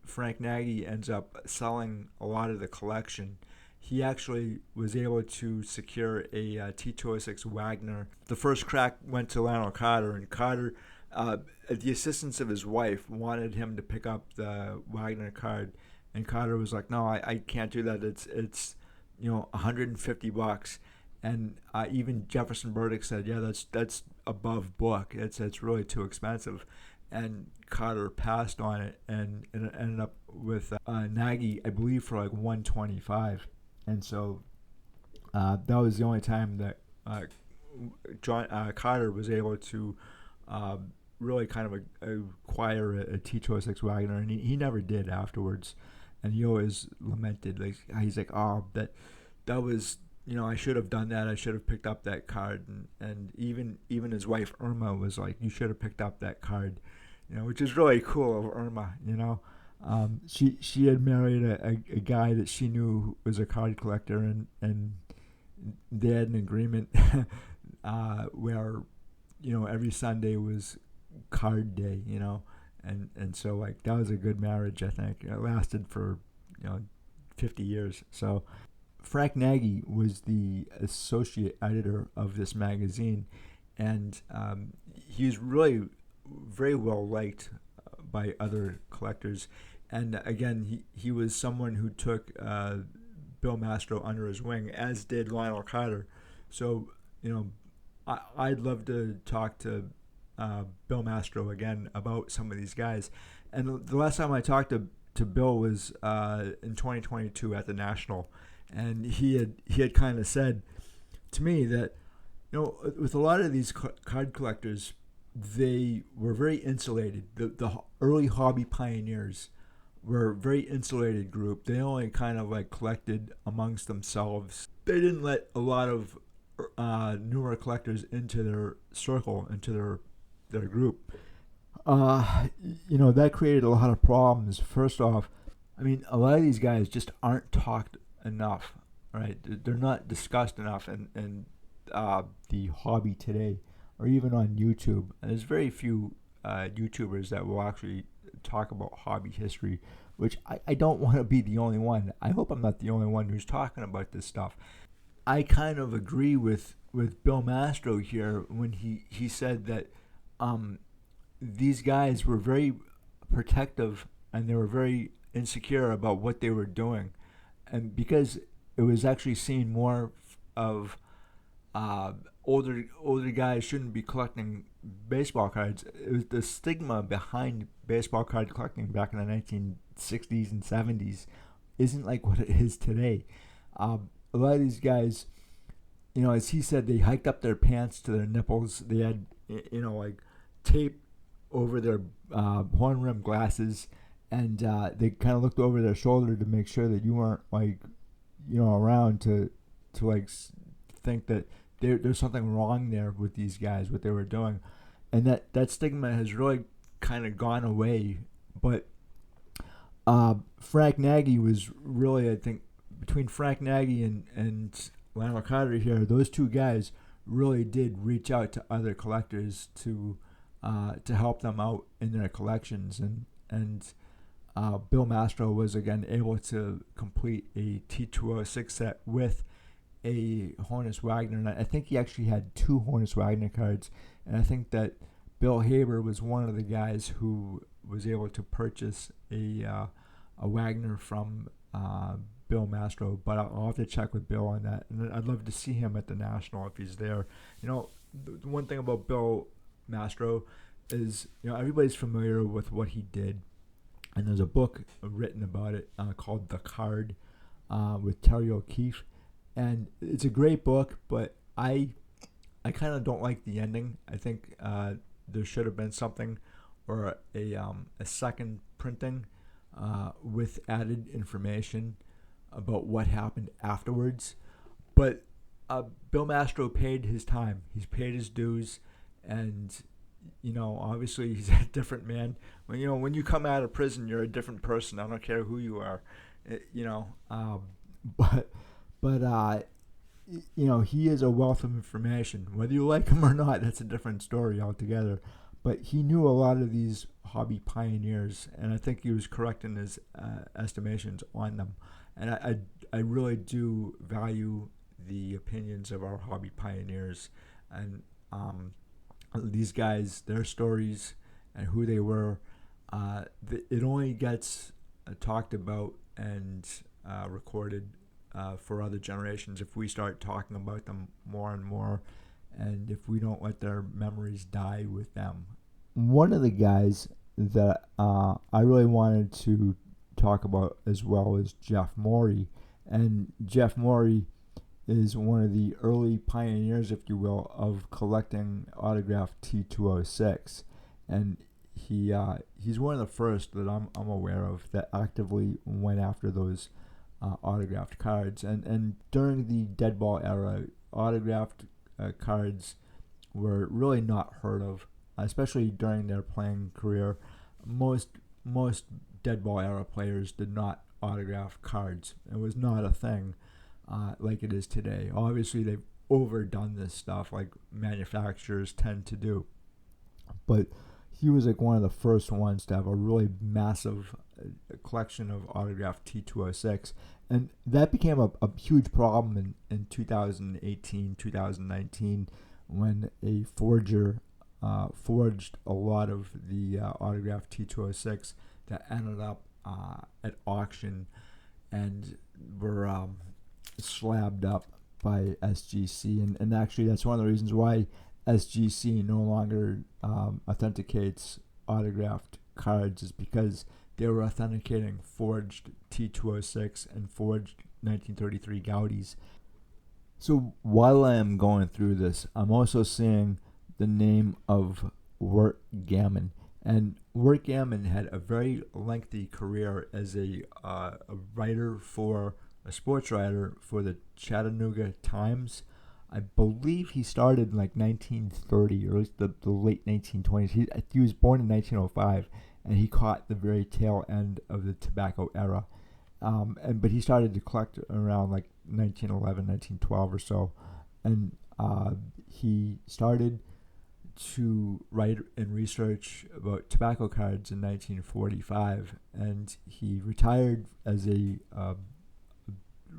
A: Frank Nagy ends up selling a lot of the collection. He actually was able to secure a T206 Wagner. The first crack went to Lionel Carter, and Carter, at the assistance of his wife, wanted him to pick up the Wagner card, and Carter was like, "No, I can't do that. It's $150." And even Jefferson Burdick said, "Yeah, that's above book. It's really too expensive." And Carter passed on it, and it ended up with Nagy, I believe, for like $125. And so that was the only time that Carter was able to really kind of acquire a T206 Wagner, and he never did afterwards. And he always lamented, like, he's like, "Oh, that was, I should have done that. I should have picked up that card." And even his wife Irma was like, "You should have picked up that card," which is really cool of Irma. She had married a guy that she knew was a card collector, and they had an agreement where every Sunday was card day, and so like that was a good marriage. I think it lasted for 50 years. So Frank Nagy was the associate editor of this magazine, and he was really very well liked by other collectors. And again, he was someone who took Bill Mastro under his wing, as did Lionel Carter. So I'd love to talk to Bill Mastro again about some of these guys. And the last time I talked to Bill was in 2022 at the National, and he had kind of said to me that, with a lot of these card collectors, they were very insulated. The early hobby pioneers were a very insulated group. They only kind of like collected amongst themselves. They didn't let a lot of newer collectors into their circle, into their group. That created a lot of problems. First off, I mean, a lot of these guys just aren't talked enough, right? They're not discussed enough in the hobby today, or even on YouTube. And there's very few YouTubers that will actually talk about hobby history, which I don't want to be the only one. I hope I'm not the only one who's talking about this stuff. I kind of agree with Bill Mastro here when he said that these guys were very protective and they were very insecure about what they were doing, and because it was actually seen more of older guys shouldn't be collecting baseball cards. It was the stigma behind baseball card collecting back in the 1960s and 70s isn't like what it is today. A lot of these guys, as he said, they hiked up their pants to their nipples. They had, like tape over their horn rim glasses, and they kind of looked over their shoulder to make sure that you weren't like, around to like think that there's something wrong there with these guys, what they were doing, and that stigma has really kind of gone away. But Frank Nagy was really, I think, between Frank Nagy and Lionel Carter here, those two guys really did reach out to other collectors to help them out in their collections, and Bill Mastro was again able to complete a T206 set with a Honus Wagner, and I think he actually had two Honus Wagner cards, and I think that Bill Haber was one of the guys who was able to purchase a Wagner from Bill Mastro, but I'll have to check with Bill on that, and I'd love to see him at the National if he's there. The one thing about Bill Mastro is, everybody's familiar with what he did, and there's a book written about it called The Card with Terry O'Keefe, and it's a great book, but I kind of don't like the ending. I think there should have been something, or a second printing with added information about what happened afterwards. But Bill Mastro paid his time. He's paid his dues, and obviously he's a different man. When you come out of prison, you're a different person. I don't care who you are, but he is a wealth of information. Whether you like him or not, that's a different story altogether. But he knew a lot of these hobby pioneers, and I think he was correct in his estimations on them. And I really do value the opinions of our hobby pioneers, and these guys, their stories and who they were. It only gets talked about and recorded for other generations if we start talking about them more and more, and if we don't let their memories die with them. One of the guys that I really wanted to talk about as well is Jeff Morey, and Jeff Morey is one of the early pioneers, if you will, of collecting autographed T206, and he's one of the first that I'm aware of that actively went after those autographed cards. And during the dead ball era, autographed cards were really not heard of, especially during their playing career. Most dead ball era players did not autograph cards. It was not a thing like it is today. Obviously, they've overdone this stuff like manufacturers tend to do, but he was like one of the first ones to have a really massive collection of autographed T206, and that became a huge problem in 2018, 2019, when a forger forged a lot of the autographed T206 that ended up at auction and were slabbed up by SGC, and actually that's one of the reasons why SGC no longer authenticates autographed cards, is because they were authenticating forged T206 and forged 1933 Gaudis. So while I am going through this, I'm also seeing the name of Wirt Gammon. And Wirt Gammon had a very lengthy career as a writer for a sports writer for the Chattanooga Times. I believe he started in like 1930 or at least the late 1920s. He was born in 1905, and he caught the very tail end of the tobacco era. But he started to collect around like 1911, 1912 or so, and he started to write and research about tobacco cards in 1945, and he retired as a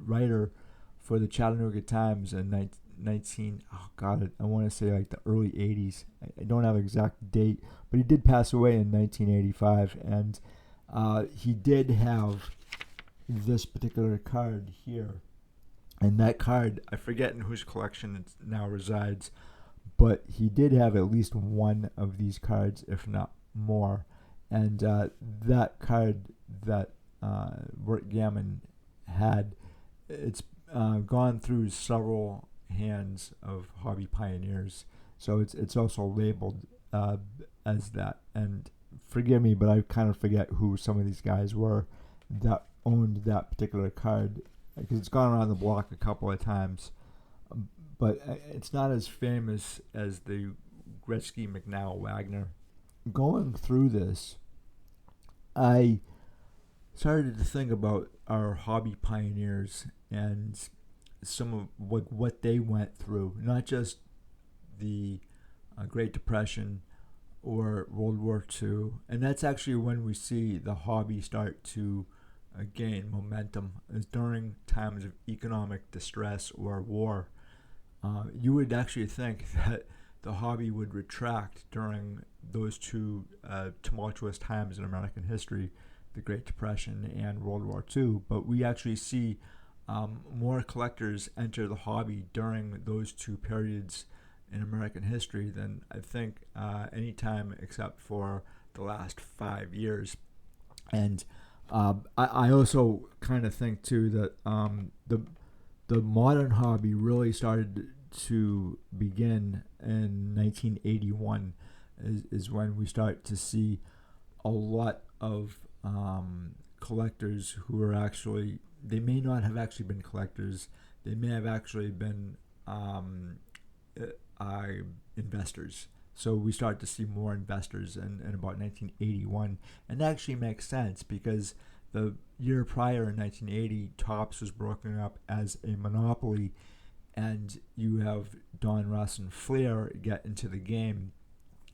A: writer for the Chattanooga Times in 19 oh god, I want to say like the early 80s. I don't have an exact date, but he did pass away in 1985, and he did have this particular card here. And that card, I forget in whose collection it now resides, but he did have at least one of these cards, if not more. And that card that Wirt Gammon had, it's gone through several hands of hobby pioneers. So it's also labeled as that. And forgive me, but I kind of forget who some of these guys were that owned that particular card, because it's gone around the block a couple of times, but it's not as famous as the Gretzky, McNow, Wagner. Going through this, I started to think about our hobby pioneers and some of what they went through, not just the Great Depression or World War II. And that's actually when we see the hobby start to gain momentum, is during times of economic distress or war. You would actually think that the hobby would retract during those two tumultuous times in American history, the Great Depression and World War II, but we actually see more collectors enter the hobby during those two periods in American history than I think any time except for the last 5 years. And I also kind of think too that the modern hobby really started to begin in 1981 is when we start to see a lot of collectors who are actually, they may not have actually been collectors, they may have actually been investors. So we start to see more investors in about 1981. And that actually makes sense because the year prior in 1980, Topps was broken up as a monopoly, and you have Don Russ and Flair get into the game.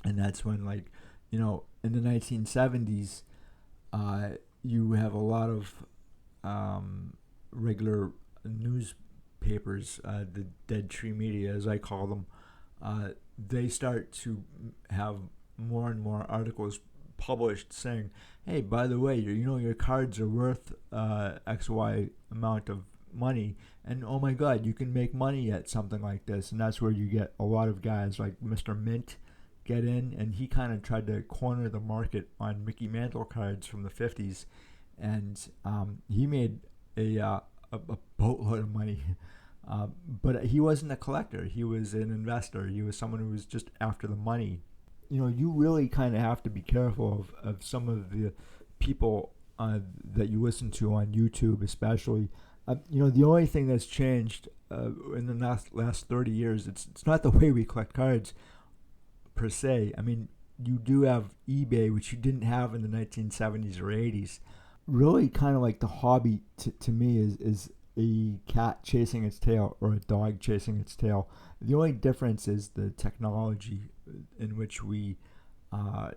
A: And that's when, like, you know, in the 1970s, you have a lot of regular newspapers, the dead tree media, as I call them. They start to have more and more articles published saying, hey, by the way, your cards are worth XY amount of money, and oh my god, you can make money at something like this. And that's where you get a lot of guys like Mr. Mint get in, and he kind of tried to corner the market on Mickey Mantle cards from the 50s, and he made a boatload of money. But he wasn't a collector. He was an investor. He was someone who was just after the money. You really kind of have to be careful of some of the people that you listen to on YouTube, especially. The only thing that's changed in the last 30 years, it's not the way we collect cards per se. I mean, you do have eBay, which you didn't have in the 1970s or 80s. Really kind of like the hobby to me is a cat chasing its tail or a dog chasing its tail. The only difference is the technology in which we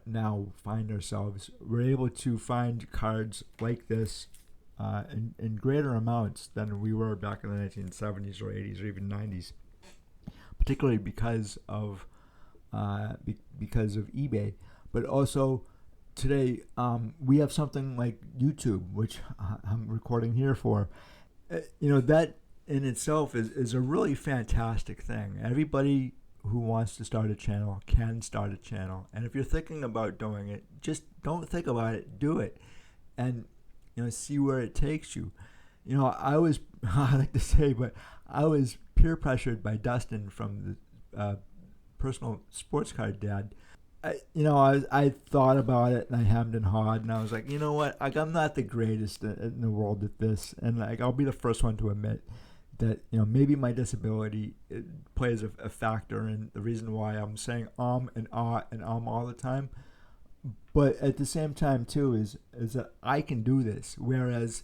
A: now find ourselves. We're able to find cards like this in greater amounts than we were back in the 1970s or 80s or even 90s, particularly because of eBay. But also today we have something like YouTube, which I'm recording here for. That in itself is a really fantastic thing. Everybody who wants to start a channel can start a channel. And if you're thinking about doing it, just don't think about it, do it. And see where it takes you. I was, I like to say, but I was peer pressured by Dustin from the personal sports card dad. I thought about it and I hemmed and hawed, and I was like, you know what? Like, I'm not the greatest in the world at this, and like I'll be the first one to admit that maybe my disability plays a factor in the reason why I'm saying and ah and all the time. But at the same time too is that I can do this, whereas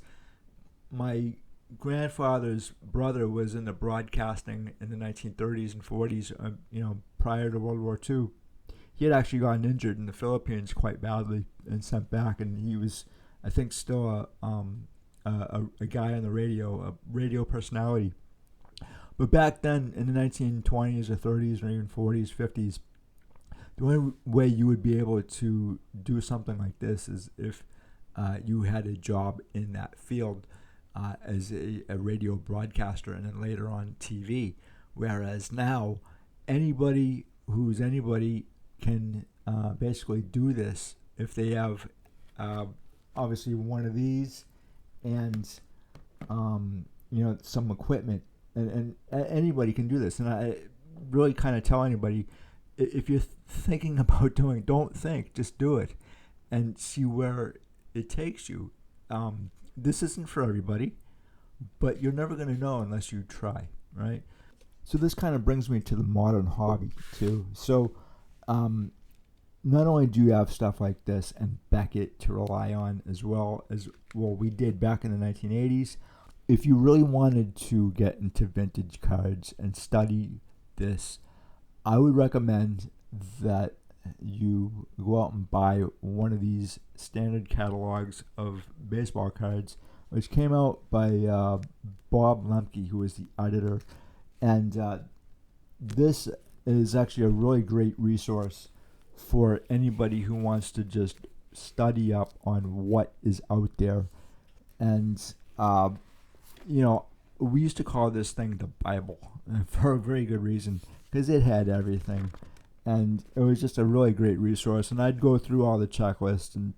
A: my grandfather's brother was in the broadcasting in the 1930s and 40s, prior to World War II. He had actually gotten injured in the Philippines quite badly and sent back, and he was, I think, still a guy on the radio, a radio personality. But back then, in the 1920s or 30s or even 40s, 50s, the only way you would be able to do something like this is if you had a job in that field as a radio broadcaster and then later on TV. Whereas now, anybody who's anybody can basically do this if they have obviously one of these and some equipment, and anybody can do this. And I really kind of tell anybody, if you're thinking about doing it, don't think, just do it and see where it takes you. This isn't for everybody, but you're never going to know unless you try, right? So this kind of brings me to the modern hobby too. So not only do you have stuff like this and Beckett to rely on, as well as we did back in the 1980s. If you really wanted to get into vintage cards and study this, I would recommend that you go out and buy one of these standard catalogs of baseball cards, which came out by Bob Lemke, who was the editor. And this is actually a really great resource for anybody who wants to just study up on what is out there. And, we used to call this thing the Bible for a very good reason, because it had everything. And it was just a really great resource. And I'd go through all the checklists. And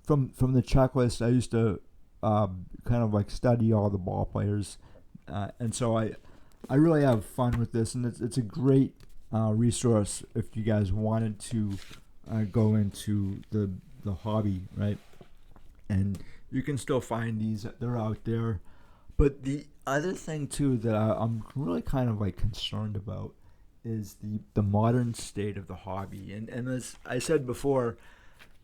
A: from the checklist, I used to kind of like study all the ball players. And so I really have fun with this. And it's a great resource if you guys wanted to go into the hobby, right? And you can still find these. They're out there. But the other thing, too, that I'm really kind of like concerned about is the modern state of the hobby. And as I said before,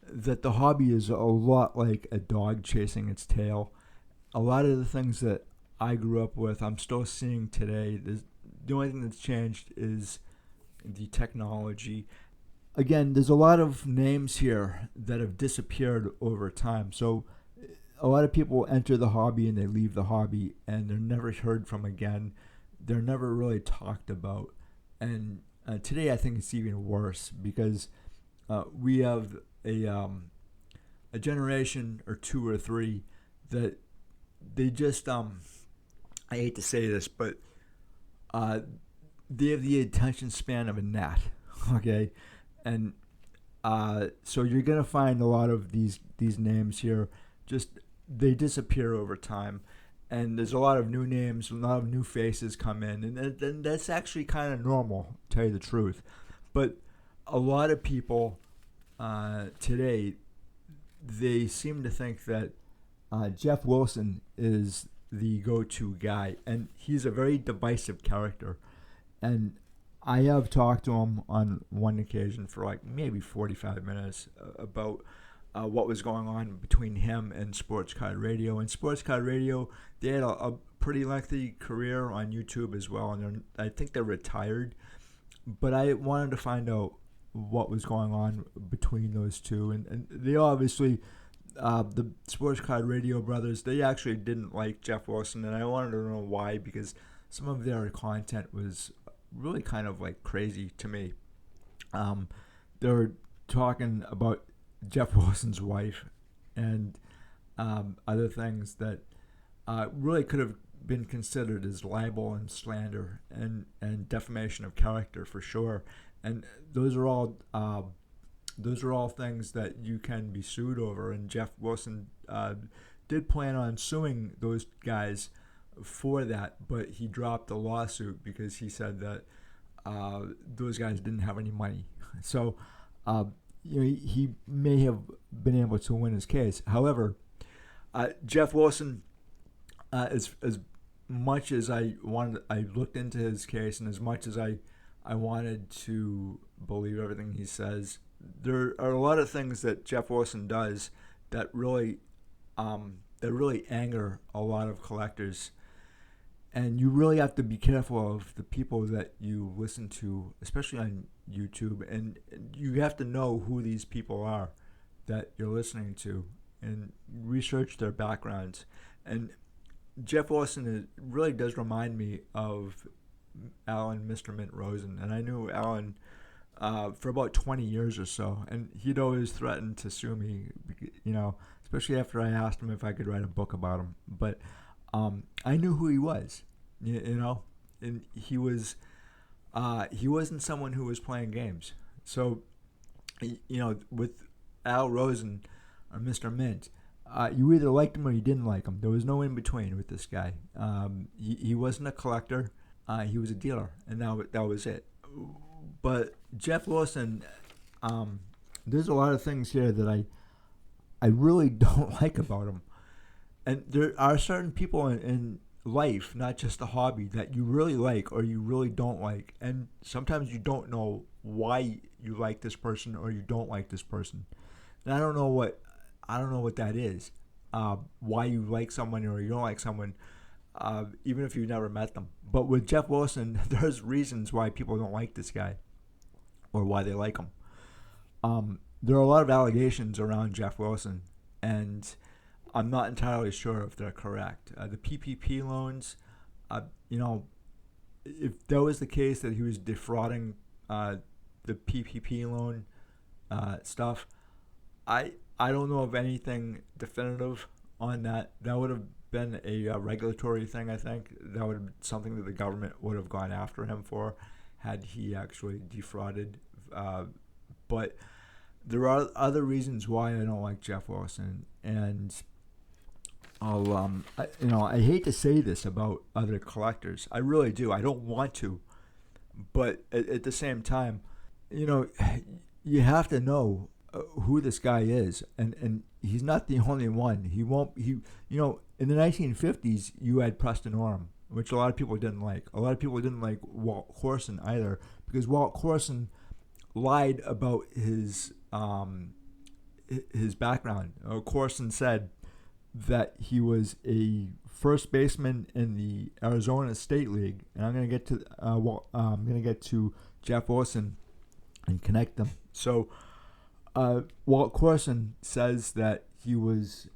A: that the hobby is a lot like a dog chasing its tail. A lot of the things that I grew up with, I'm still seeing today. The only thing that's changed is the technology. Again, there's a lot of names here that have disappeared over time. So a lot of people enter the hobby and they leave the hobby and they're never heard from again. They're never really talked about. And today I think it's even worse because we have a generation or two or three that they just, I hate to say this, but they have the attention span of a gnat, okay? And so you're going to find a lot of these names here, just they disappear over time. And there's a lot of new names, a lot of new faces come in. And that's actually kind of normal, to tell you the truth. But a lot of people today, they seem to think that Geoff Wilson is the go-to guy. And he's a very divisive character. And I have talked to him on one occasion for like maybe 45 minutes about what was going on between him and Sports Card Radio. And Sports Card Radio, they had a pretty lengthy career on YouTube as well, and I think they're retired. But I wanted to find out what was going on between those two. And they obviously, the Sports Card Radio brothers, they actually didn't like Geoff Wilson, and I wanted to know why, because some of their content was really kind of like crazy to me. They were talking about Geoff Wilson's wife and other things that really could have been considered as libel and slander and defamation of character for sure. And those are all things that you can be sued over. And Geoff Wilson did plan on suing those guys for that, but he dropped the lawsuit because he said that those guys didn't have any money. So he may have been able to win his case. However, Geoff Wilson, as much as I looked into his case, and as much as I wanted to believe everything he says, there are a lot of things that Geoff Wilson does that really anger a lot of collectors. And you really have to be careful of the people that you listen to, especially on YouTube. And you have to know who these people are that you're listening to and research their backgrounds. And Geoff Wilson really does remind me of Alan Mr. Mint Rosen. And I knew Alan for about 20 years or so. And he'd always threatened to sue me, especially after I asked him if I could write a book about him. But I knew who he was, and he wasn't someone who was playing games. So, with Al Rosen or Mr. Mint, you either liked him or you didn't like him. There was no in between with this guy. He wasn't a collector. He was a dealer, and that was it. But Geoff Wilson, there's a lot of things here that I really don't like about him. And there are certain people in life, not just the hobby, that you really like or you really don't like. And sometimes you don't know why you like this person or you don't like this person. And I don't know what that is. Why you like someone or you don't like someone, even if you've never met them. But with Geoff Wilson, there's reasons why people don't like this guy or why they like him. There are a lot of allegations around Geoff Wilson, and I'm not entirely sure if they're correct. The PPP loans, if that was the case that he was defrauding the PPP loan stuff, I don't know of anything definitive on that. That would have been a regulatory thing, I think. That would have been something that the government would have gone after him for had he actually defrauded. But there are other reasons why I don't like Geoff Wilson, and I hate to say this about other collectors. I really do. I don't want to, but at the same time, you have to know who this guy is, and he's not the only one. In the 1950s, you had Preston Oram, which a lot of people didn't like. A lot of people didn't like Walt Corson either, because Walt Corson lied about his background. Corson said that he was a first baseman in the Arizona State League, and I'm going to get to Geoff Wilson and connect them. So Walt Corson says that he was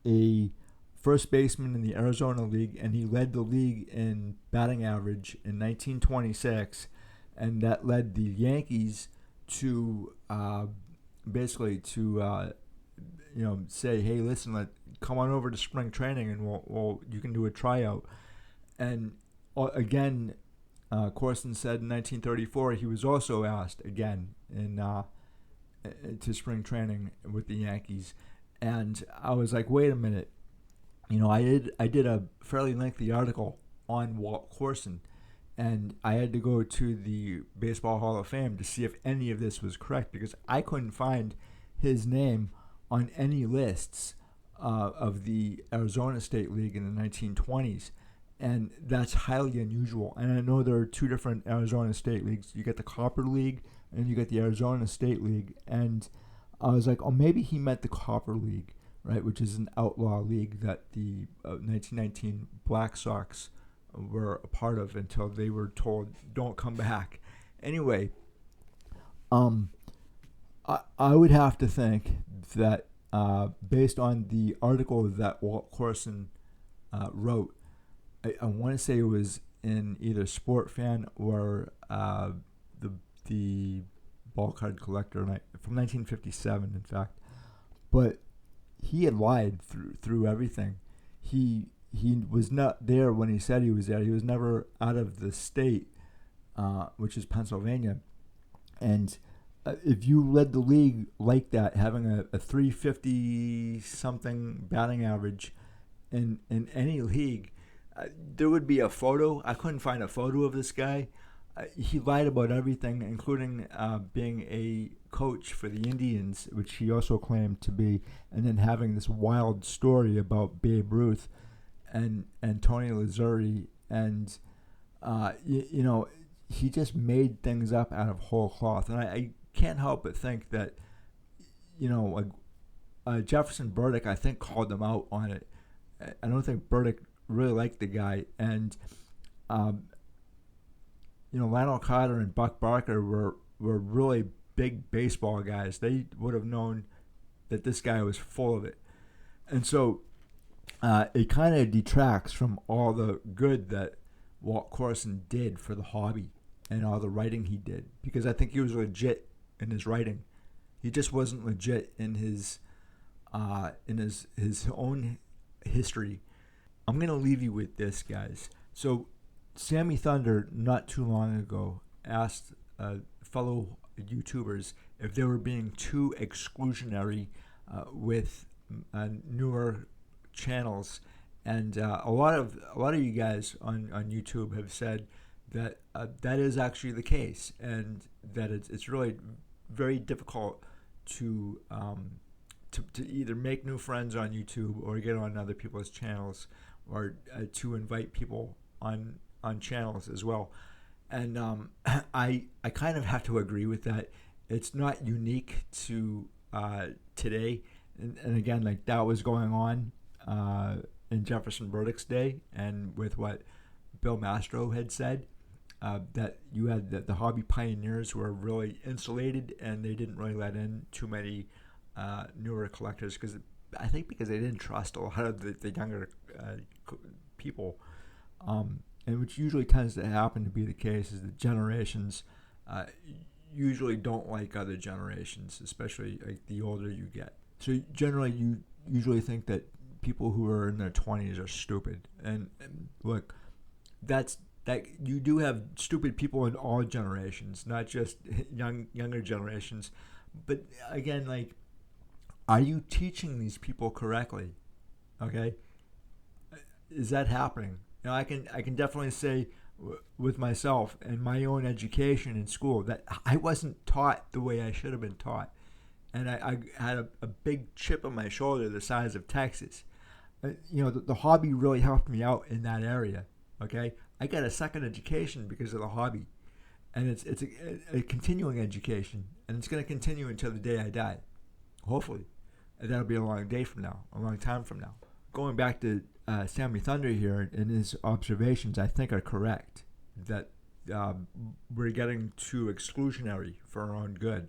A: a first baseman in the Arizona League, and he led the league in batting average in 1926, and that led the Yankees to say, hey, listen, come on over to spring training, and you can do a tryout. And again, Corson said in 1934 he was also asked again to spring training with the Yankees, and I was like, wait a minute, I did a fairly lengthy article on Walt Corson, and I had to go to the Baseball Hall of Fame to see if any of this was correct, because I couldn't find his name on any lists of the Arizona State League in the 1920s, and that's highly unusual. And I know there are two different Arizona State Leagues. You get the Copper League, and you get the Arizona State League, and I was like, oh, maybe he meant the Copper League, right, which is an outlaw league that the 1919 Black Sox were a part of until they were told, don't come back. Anyway, I would have to think that based on the article that Walt Corson wrote, I want to say it was in either Sport Fan or the Ball Card Collector from 1957, in fact. But he had lied through everything. He was not there when he said he was there. He was never out of the state, which is Pennsylvania. And if you led the league like that, having a 350 something batting average, in any league, there would be a photo. I couldn't find a photo of this guy. He lied about everything, including being a coach for the Indians, which he also claimed to be, and then having this wild story about Babe Ruth and Tony Lazzeri, and he just made things up out of whole cloth. And I can't help but think that, Jefferson Burdick, I think, called them out on it. I don't think Burdick really liked the guy, and Lionel Carter and Buck Barker were really big baseball guys. They would have known that this guy was full of it. And so it kind of detracts from all the good that Walt Corson did for the hobby and all the writing he did, because I think he was legit in his writing. He just wasn't legit in his own history. I'm going to leave you with this, guys. So Sammy Thunder, not too long ago, asked fellow YouTubers if they were being too exclusionary with newer channels, and a lot of you guys on YouTube have said that that is actually the case, and that it's really very difficult to either make new friends on YouTube or get on other people's channels, or to invite people on channels as well. And I kind of have to agree with that. It's not unique to today, and again, like, that was going on in Jefferson Burdick's day, and with what Bill Mastro had said, that you had the hobby pioneers were really insulated, and they didn't really let in too many newer collectors, because they didn't trust a lot of the younger people, and which usually tends to happen to be the case, is that generations usually don't like other generations, especially like the older you get. So generally, you usually think that people who are in their 20s are stupid, and look, that you do have stupid people in all generations, not just younger generations. But again, like, are you teaching these people correctly? Okay, is that happening? I can definitely say with myself and my own education in school that I wasn't taught the way I should have been taught, and I had a big chip on my shoulder the size of Texas. The hobby really helped me out in that area. Okay, I got a second education because of the hobby, and it's a continuing education, and it's going to continue until the day I die, hopefully. And that'll be a long time from now. Going back to Sammy Thunder here, and his observations, I think, are correct, that we're getting too exclusionary for our own good.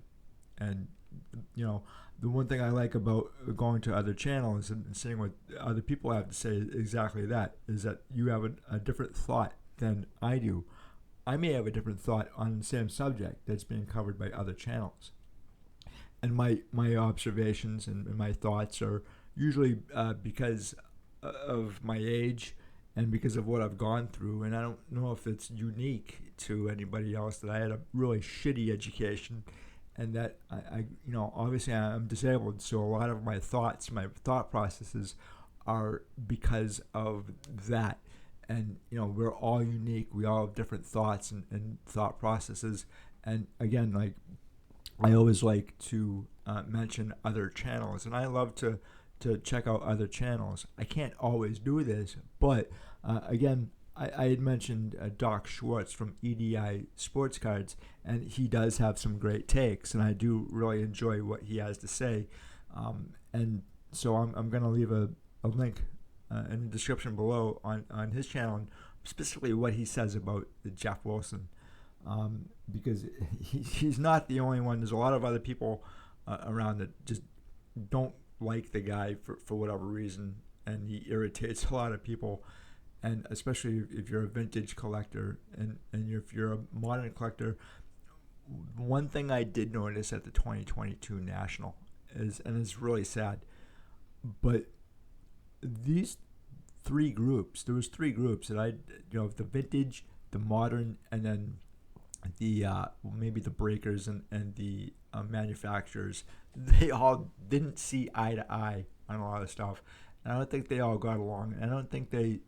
A: And the one thing I like about going to other channels and seeing what other people have to say is exactly that, is that you have a different thought than I do. I may have a different thought on the same subject that's being covered by other channels. And my observations and my thoughts are usually because of my age and because of what I've gone through. And I don't know if it's unique to anybody else that I had a really shitty education, and that I obviously I'm disabled, so a lot of my thought processes are because of that. And we're all unique. We all have different thoughts and thought processes. And again, like, I always like to mention other channels, and I love to check out other channels. I can't always do this, but again, I had mentioned Doc Schwartz from EDISportscards, and he does have some great takes, and I do really enjoy what he has to say. And so I'm going to leave a link in the description below on his channel, and specifically what he says about Geoff Wilson, because he's not the only one. There's a lot of other people around that just don't like the guy for whatever reason, and he irritates a lot of people. And especially if you're a vintage collector and if you're a modern collector, one thing I did notice at the 2022 National is, and it's really sad, but these three groups, there was three groups that the vintage, the modern, and then the maybe the breakers and the manufacturers, they all didn't see eye to eye on a lot of stuff. And I don't think they all got along. I don't think they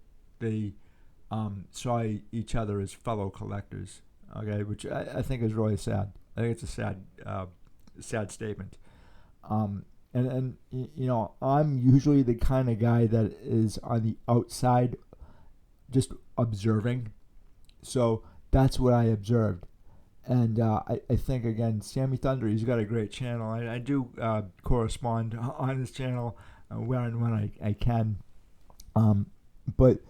A: saw each other as fellow collectors. Okay, which I think is really sad. I think it's a sad statement. And you know, I'm usually the kind of guy that is on the outside, just observing. So that's what I observed. And I think, again, Sammy Thunder, he's got a great channel. I do correspond on his channel where and when I can. But,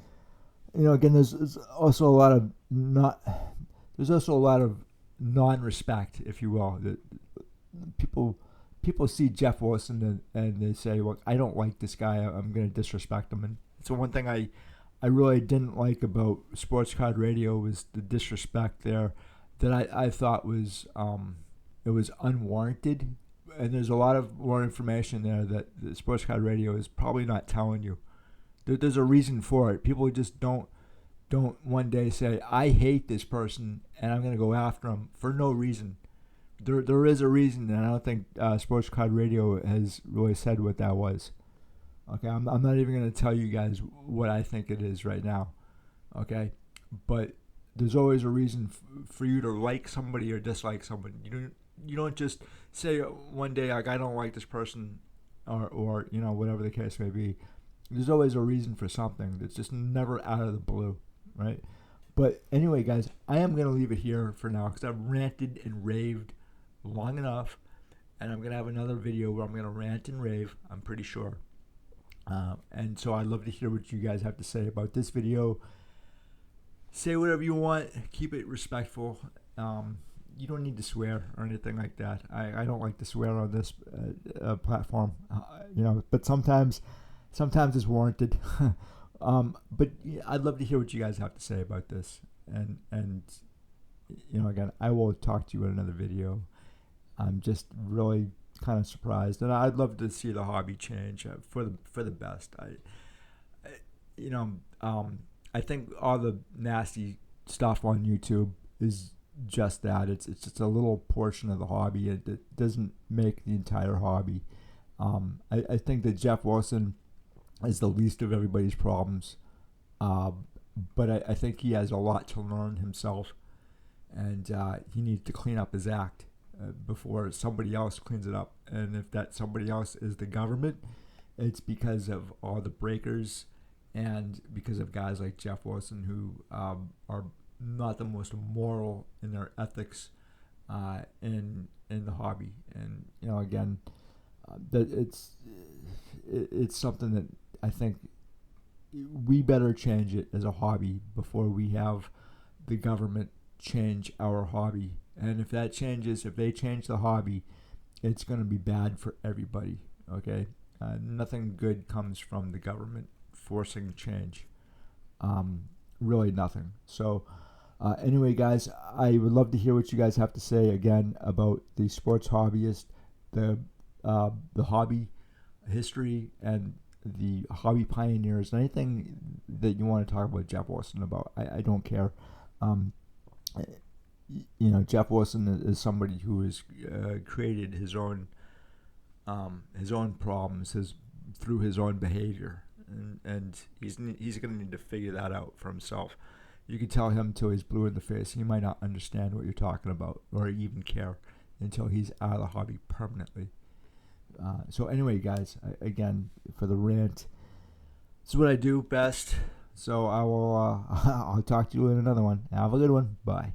A: you know, again, there's also a lot of non-respect, if you will. That people see Geoff Wilson and they say, well, I don't like this guy. I'm going to disrespect him. And so one thing I really didn't like about Sports Card Radio was the disrespect there that I thought was it was unwarranted. And there's a lot of more information there that the Sports Card Radio is probably not telling you. There's a reason for it. People just don't one day say, I hate this person and I'm going to go after him for no reason. There is a reason, and I don't think Sports Card Radio has really said what that was. Okay, I'm not even going to tell you guys what I think it is right now. Okay, but there's always a reason for you to like somebody or dislike somebody. You don't just say one day, like, I don't like this person, or you know, whatever the case may be. There's always a reason for something. That's just never out of the blue, right? But anyway, guys, I am going to leave it here for now because I've ranted and raved long enough, and I'm going to have another video where I'm going to rant and rave, I'm pretty sure. And so I'd love to hear what you guys have to say about this video. Say whatever you want. Keep it respectful. You don't need to swear or anything like that. I don't like to swear on this platform, you know, but sometimes it's warranted. But I'd love to hear what you guys have to say about this. And you know, again, I will talk to you in another video. I'm just really kind of surprised, and I'd love to see the hobby change for the best. I think all the nasty stuff on YouTube is just that. It's just a little portion of the hobby. It doesn't make the entire hobby. I think that Geoff Wilson is the least of everybody's problems, but I think he has a lot to learn himself, and he needs to clean up his act before somebody else cleans it up. And if that somebody else is the government, it's because of all the breakers and because of guys like Geoff Wilson who are not the most moral in their ethics in the hobby. And you know, again, that it's something that I think we better change it as a hobby before we have the government change our hobby. And if that changes, if they change the hobby, it's going to be bad for everybody. Okay, nothing good comes from the government forcing change. Really nothing. So anyway, guys, I would love to hear what you guys have to say again about the sports hobbyist, the hobby history, and the hobby pioneers, and anything that you want to talk about Geoff Wilson about. I don't care. You know, Geoff Wilson is somebody who has created his own problems through his own behavior, and he's going to need to figure that out for himself. You can tell him till he's blue in the face. He might not understand what you're talking about or even care until he's out of the hobby permanently. So anyway, guys, again, for the rant, this is what I do best. So I will I'll talk to you in another one. Have a good one. Bye.